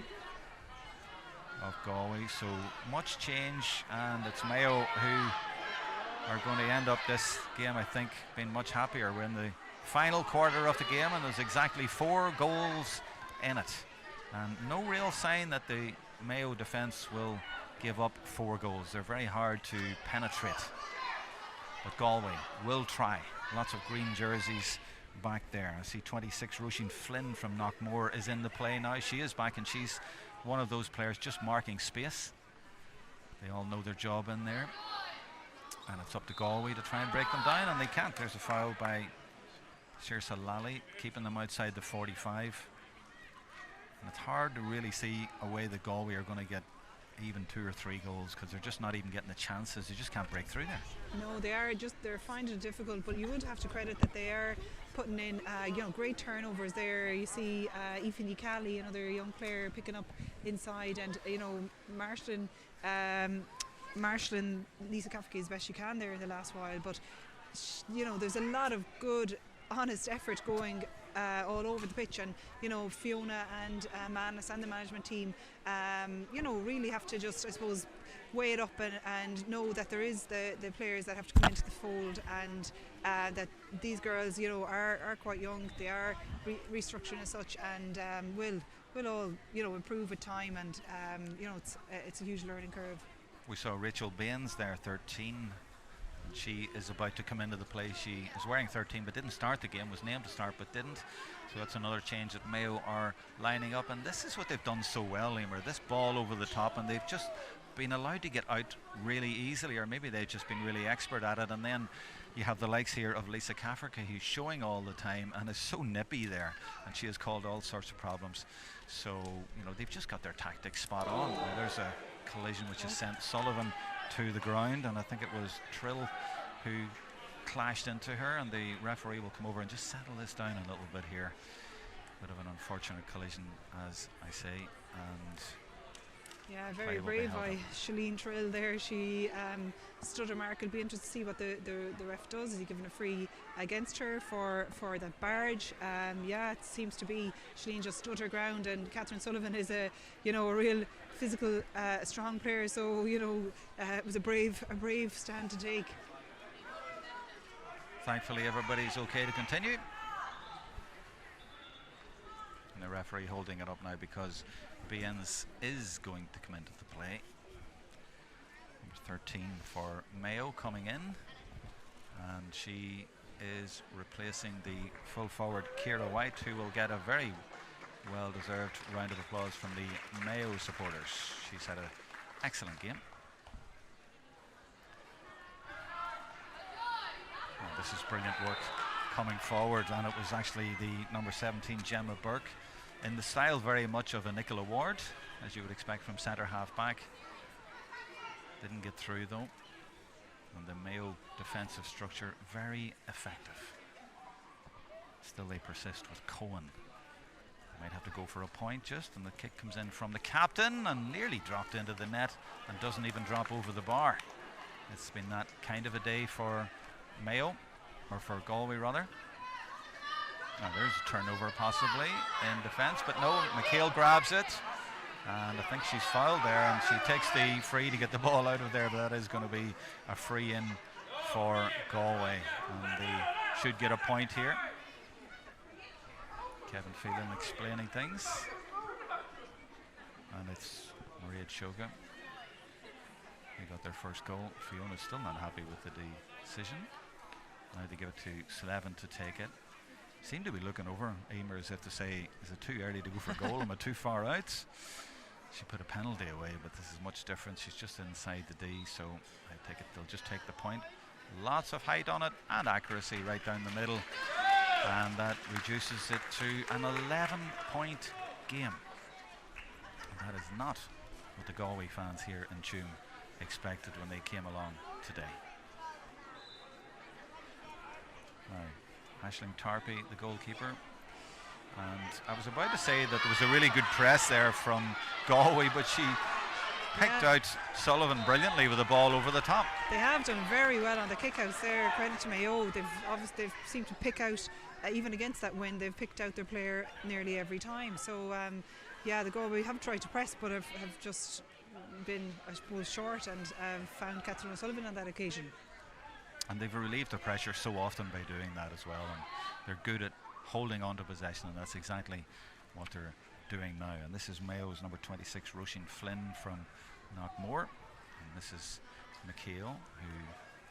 of Galway. So much change, and it's Mayo who are going to end up this game, I think, being much happier. We're in the final quarter of the game, and there's exactly 4 goals in it. And no real sign that the Mayo defence will give up 4 goals. They're very hard to penetrate. But Galway will try. Lots of green jerseys back there. I see 26 Roisin Flynn from Knockmore is in the play now. She is back, and she's one of those players just marking space. They all know their job in there. And it's up to Galway to try and break them down, and they can't. There's a foul by Saoirse Lally, keeping them outside the 45. And it's hard to really see a way that Galway are going to get even 2 or 3 goals, because they're just not even getting the chances. They just can't break through there. No, they're finding it difficult, but you would have to credit that they are putting in great turnovers there. You see Aoife Nicali, another young player, picking up inside, and marshalling Lisa Kafke as best she can there in the last while. But there's a lot of good, honest effort going all over the pitch, and Fiona and Manus and the management team really have to just, I suppose, weigh it up and know that there is the players that have to come into the fold, and that these girls are quite young. They are restructuring as such, and will all improve with time, and it's a huge learning curve. We saw Rachel Baines there, 13. She is about to come into the play. She is wearing 13 but didn't start the game, was named to start but didn't. So that's another change that Mayo are lining up, and this is what they've done so well, Emer. This ball over the top, and they've just been allowed to get out really easily, or maybe they've just been really expert at it. And then you have the likes here of Lisa Kafferke, who's showing all the time and is so nippy there, and she has caused all sorts of problems. So they've just got their tactics spot on. There's a collision which has sent Sullivan to the ground, and I think it was Trill who clashed into her, and the referee will come over and just settle this down a little bit here. Bit of an unfortunate collision, as I say, and yeah, very brave by Shalene Trill there. She stood her mark. It'll be interesting to see what the ref does. Is he giving a free against her for that barge? It seems to be. Shalene just stood her ground, and Catherine Sullivan is a real physical, strong player. So it was a brave stand to take. Thankfully, everybody's okay to continue. And the referee holding it up now because Baines is going to come into the play. Number 13 for Mayo coming in, and she is replacing the full forward Ciara White, who will get a very well-deserved round of applause from the Mayo supporters. She's had an excellent game. This is brilliant work coming forward, and it was actually the number 17 Gemma Burke, in the style very much of a Nicola Ward, as you would expect from centre half back. Didn't get through though, and the Mayo defensive structure very effective. Still they persist with Cohen. Might have to go for a point just, and the kick comes in from the captain and nearly dropped into the net and doesn't even drop over the bar. It's been that kind of a day for Mayo, or for Galway rather. Now there's a turnover possibly in defence, but no, McHale grabs it, and I think she's fouled there, and she takes the free to get the ball out of there, but that is going to be a free in for Galway, and they should get a point here. Kevin Phelan explaining things, and it's Maria Choga who got their first goal. Fiona's still not happy with the decision. Now they give it to Slevin to take it. Seem to be looking over Emer as if to say, is it too early to go for goal? Am I too far out? She put a penalty away, but this is much different. She's just inside the D, so I take it they'll just take the point. Lots of height on it and accuracy right down the middle, and that reduces it to an 11-point game. And that is not what the Galway fans here in Tuam expected when they came along today. Aisling Tarpey, the goalkeeper, and I was about to say that there was a really good press there from Galway, but she picked out Sullivan brilliantly with the ball over the top. They have done very well on the kickouts there. Credit to Mayo. They've seemed to pick out, even against that wind, they've picked out their player nearly every time. So the Galway have tried to press, but have just been, I suppose, short, and found Catherine O'Sullivan on that occasion. And they've relieved the pressure so often by doing that as well, and they're good at holding on to possession, and that's exactly what they're doing now. And this is Mayo's number 26, Roisin Flynn from Knockmore, and this is McHale, who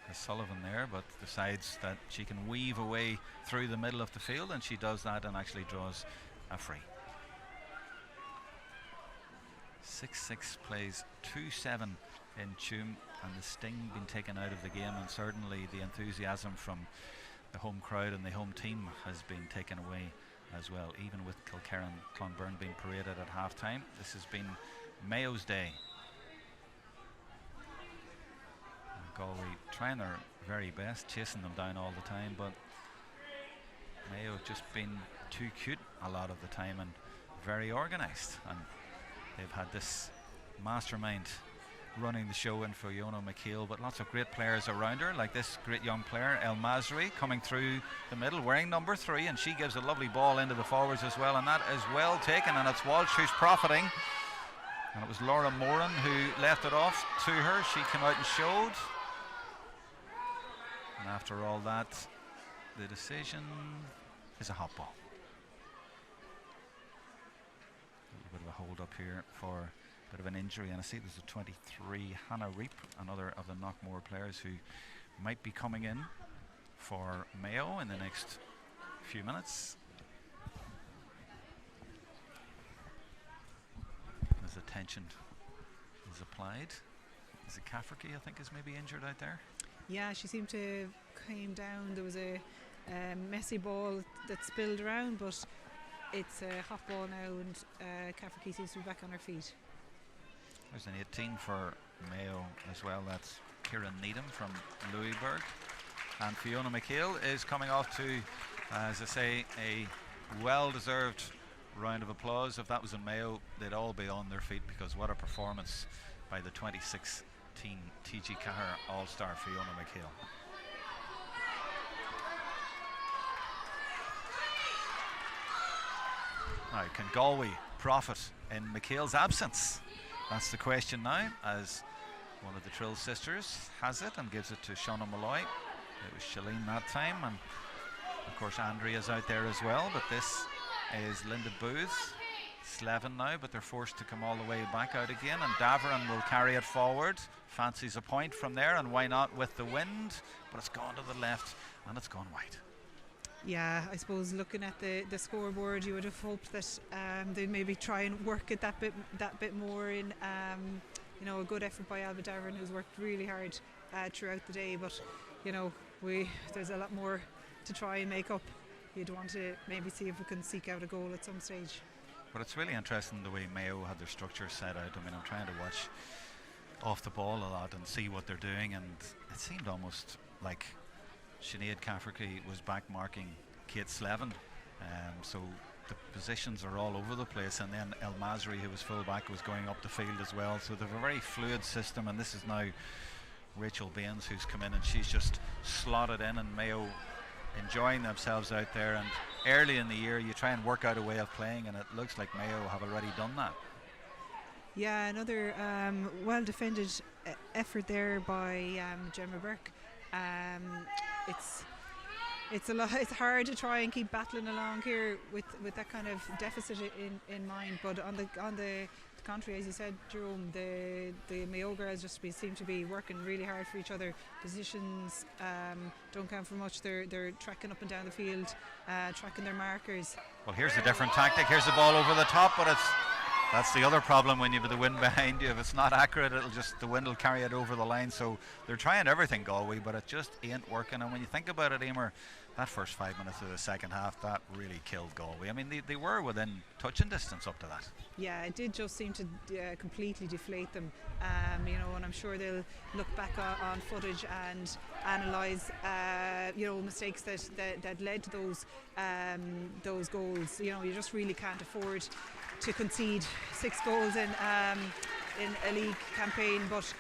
has Sullivan there but decides that she can weave away through the middle of the field, and she does that and actually draws a free. 6-6 plays 2-7 in Tuam, and the sting been taken out of the game, and certainly the enthusiasm from the home crowd and the home team has been taken away as well, even with Kilkerran Clonberne being paraded at half time. This has been Mayo's day. And Galway trying their very best, chasing them down all the time, but Mayo have just been too cute a lot of the time and very organised, and they've had this mastermind running the show in for Fiona McHale, but lots of great players around her, like this great young player El Masri coming through the middle wearing number 3, and she gives a lovely ball into the forwards as well, and that is well taken, and it's Walsh who's profiting, and it was Laura Moran who left it off to her. She came out and showed, and after all that, the decision is a hot ball. A little bit of a hold up here for bit of an injury, and I see there's a 23, Hannah Reap, another of the Knockmore players who might be coming in for Mayo in the next few minutes. As attention is applied. Is it Cafferty, I think, is maybe injured out there? Yeah, she seemed to came down. There was a messy ball that spilled around, but it's a hot ball now, and Cafferty seems to be back on her feet. There's an 18 for Mayo as well. That's Kieran Needham from Louisburg. And Fiona McHale is coming off to, as I say, a well-deserved round of applause. If that was in Mayo, they'd all be on their feet, because what a performance by the 2016 TG Cahir All-Star Fiona McHale. Now, can Galway profit in McHale's absence? That's the question now, as one of the Trill sisters has it and gives it to Shauna Malloy. It was Shalene that time, and of course Andrea's out there as well, but this is Linda Booth. Slevin now, but they're forced to come all the way back out again, and Daveran will carry it forward. Fancies a point from there, and why not with the wind, but it's gone to the left and it's gone wide. Yeah, I suppose looking at the scoreboard, you would have hoped that they'd maybe try and work at that bit more in a good effort by Alba Daveran, who's worked really hard throughout the day, but there's a lot more to try and make up. You'd want to maybe see if we can seek out a goal at some stage. But it's really interesting the way Mayo had their structure set out. I mean, I'm trying to watch off the ball a lot and see what they're doing, and it seemed almost like Sinead Cafferty was back marking Kate Slevin, so the positions are all over the place, and then El Masri, who was full back, was going up the field as well, so they have a very fluid system. And this is now Rachel Baines who's come in, and she's just slotted in, and Mayo enjoying themselves out there. And early in the year you try and work out a way of playing, and it looks like Mayo have already done that. Yeah, another well defended effort there by Gemma Burke. It's a lot. It's hard to try and keep battling along here with that kind of deficit in mind. But on the contrary, as you said, Jerome, the Mayo girls just seem to be working really hard for each other. Positions don't count for much. They're tracking up and down the field, tracking their markers. Well, here's a different tactic. Here's the ball over the top, but that's the other problem when you've the wind behind you. If it's not accurate, the wind will carry it over the line. So they're trying everything, Galway, but it just ain't working. And when you think about it, Emer, that first 5 minutes of the second half, that really killed Galway. I mean, they were within touching distance up to that. Yeah, it did just seem to completely deflate them. And I'm sure they'll look back on footage and analyse, mistakes that led to those goals. You just really can't afford to concede 6 goals in in a league campaign, but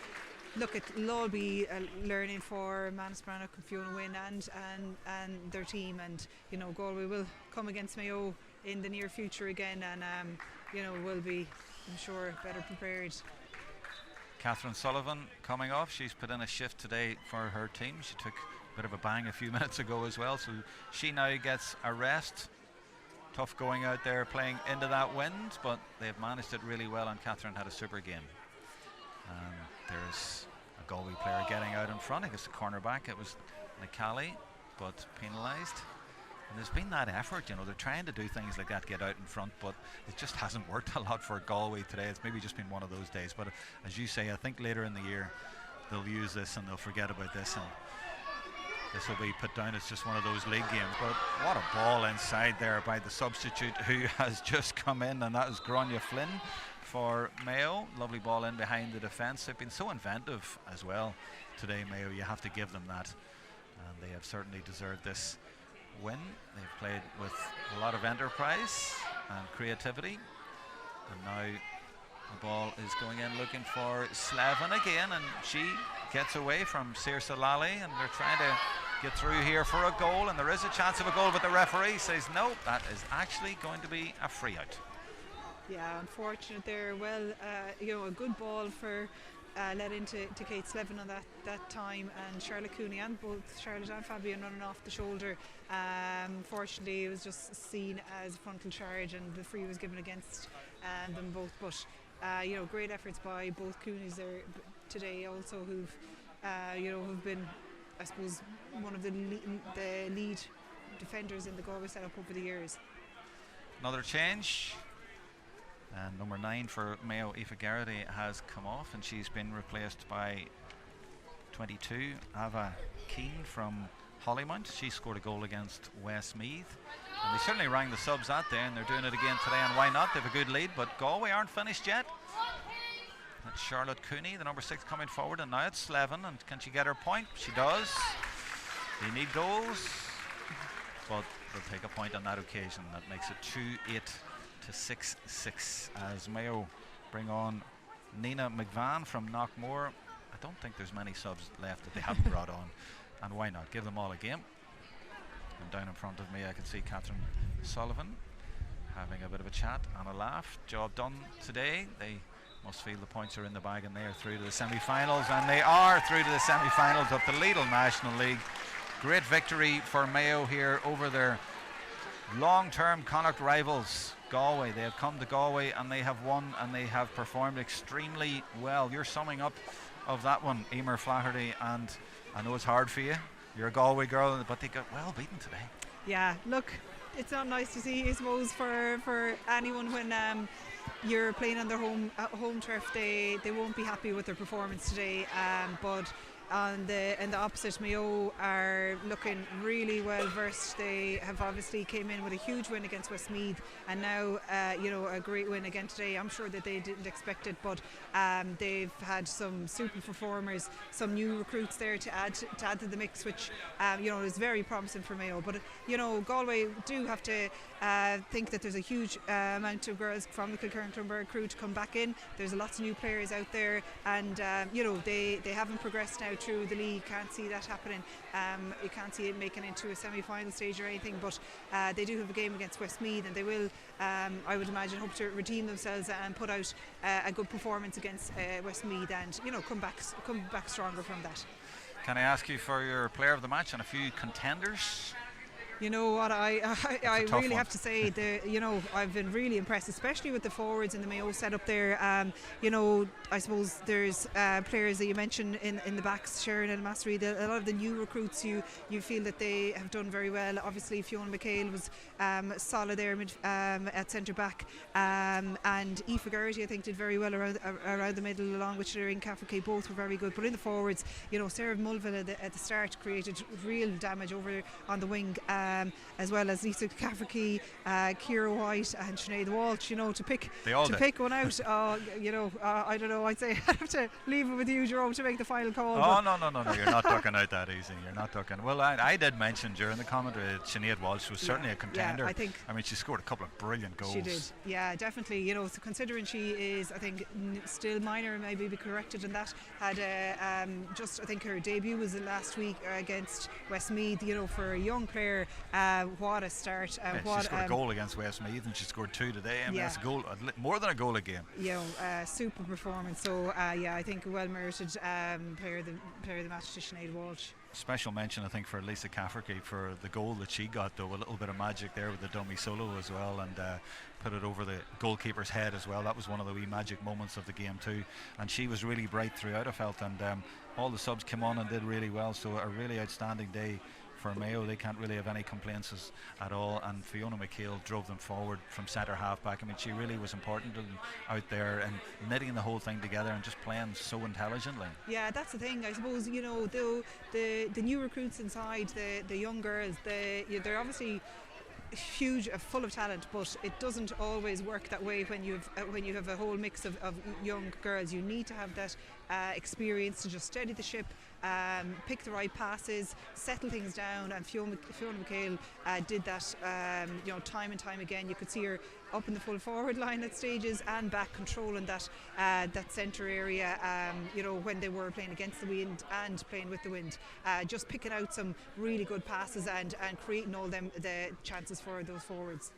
look, it'll all be a learning for Manasbranock and Fiona Wynne and their team, and Galway will come against Mayo in the near future again, and will be, I'm sure, better prepared. Catherine Sullivan coming off. She's put in a shift today for her team. She took a bit of a bang a few minutes ago as well, so she now gets a rest. Tough going out there playing into that wind, but they've managed it really well, and Catherine had a super game. There's a Galway player getting out in front. I guess the cornerback, it was Nicali, but penalised. And there's been that effort, they're trying to do things like that, get out in front, but it just hasn't worked a lot for Galway today. It's maybe just been one of those days, but as you say, I think later in the year they'll use this and they'll forget about this, and this will be put down as just one of those league games. But what a ball inside there by the substitute who has just come in, and that is Grania Flynn for Mayo. Lovely ball in behind the defence. They've been so inventive as well today, Mayo. You have to give them that, and they have certainly deserved this win. They've played with a lot of enterprise and creativity, and now the ball is going in looking for Slevin again, and she gets away from Saoirse Lally, and they're trying to get through here for a goal, and there is a chance of a goal, but the referee says no, that is actually going to be a free out. Yeah, unfortunate there. Well, a good ball for led into Kate Slevin on that time, and Charlotte Cooney, and both Charlotte and Fabian running off the shoulder. Fortunately, it was just seen as a frontal charge, and the free was given against them both. But great efforts by both Cooneys there today, also who've have been, I suppose, one of the lead defenders in the Galway setup over the years. Another change. And number 9 for Mayo, Aoife Garrity, has come off, and she's been replaced by 22, Ava Keane from Hollymount. She scored a goal against Westmeath, and they certainly rang the subs that day, and they're doing it again today, and why not? They have a good lead, but Galway aren't finished yet. That's Charlotte Cooney, the number 6, coming forward, and now it's Slevin, and can she get her point? She does. They need goals, but they'll take a point on that occasion. That makes it 2-8 to 6-6 as Mayo bring on Nina McVan from Knockmore. I don't think there's many subs left that they haven't brought on, and why not? Give them all a game. And down in front of me I can see Catherine Sullivan having a bit of a chat and a laugh. Job done today. They must feel the points are in the bag, and they are through to the semi-finals, and they are through to the semi-finals of the Lidl National League. Great victory for Mayo here over their long-term Connacht rivals Galway. They have come to Galway and they have won, and they have performed extremely well. Your summing up of that one, Emer Flaherty, and I know it's hard for you, you're a Galway girl, but they got well beaten today. Yeah, look, it's not nice to see, I suppose, for anyone when you're playing on their home turf. They won't be happy with their performance today, but on the opposite, Mayo are looking really well versed. They have obviously came in with a huge win against Westmeath, and now a great win again today. I'm sure that they didn't expect it, but they've had some super performers, some new recruits there to add to the mix, which is very promising for Mayo. But Galway do have to think that there's a huge amount of girls from the Kilkerran-Clonbert crew to come back in. There's lots of new players out there, and they haven't progressed now through the league. Can't see that happening. You can't see it making into a semi-final stage or anything, but they do have a game against Westmeath, and they will, I would imagine, hope to redeem themselves and put out a good performance against Westmeath, and come back stronger from that. Can I ask you for your player of the match and a few contenders? You know what, I really have to say, I've been really impressed, especially with the forwards in the Mayo setup there. I suppose there's players that you mentioned in the backs, Sharon and Massery. A lot of the new recruits, you feel that they have done very well. Obviously, Fiona McHale was solid there at centre back, and Aoife Garrity, I think, did very well around the middle, along with Shireen Caffrey. Both were very good. But in the forwards, Sarah Mulville at the start created real damage over on the wing. as well as Lisa Cafferkey, Ciara White and Sinead Walsh, to pick one out. I don't know, I'd say I'd have to leave it with you, Jerome, to make the final call. Oh, no, you're not talking out that easy. You're not talking. Well, I did mention during the commentary that Sinead Walsh was certainly a contender. Yeah, I mean, she scored a couple of brilliant goals. She did, yeah, definitely. So considering she is, I think, still minor, maybe be corrected in that, had I think her debut was last week against Westmeath. For a young player, what a start! She scored a goal against Westmeath, and she scored 2 today. I mean, that's a goal, more than a goal a game. Super performance. So I think a well merited player of the match to Sinead Walsh. Special mention, I think, for Lisa Cafferkey for the goal that she got, though. A little bit of magic there with the dummy solo as well, and put it over the goalkeeper's head as well. That was one of the wee magic moments of the game too, and she was really bright throughout, I felt, and all the subs came on and did really well. So a really outstanding day for Mayo. They can't really have any complaints at all, and Fiona McHale drove them forward from centre half back. I mean, she really was important to them out there and knitting the whole thing together and just playing so intelligently. Yeah, that's the thing, I suppose. The new recruits inside, the young girls, they're obviously huge, full of talent, but it doesn't always work that way when you have a whole mix of young girls. You need to have that experience to just steady the ship, pick the right passes, settle things down, and Fiona McHale did that time and time again. You could see her up in the full forward line at stages and back controlling that centre area, when they were playing against the wind and playing with the wind, just picking out some really good passes and creating all the chances for those forwards.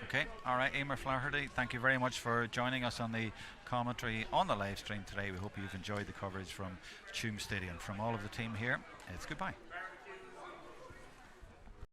Okay, all right, Emer Flaherty, thank you very much for joining us on the commentary on the live stream today. We hope you've enjoyed the coverage from Tuam Stadium. From all of the team here, it's goodbye.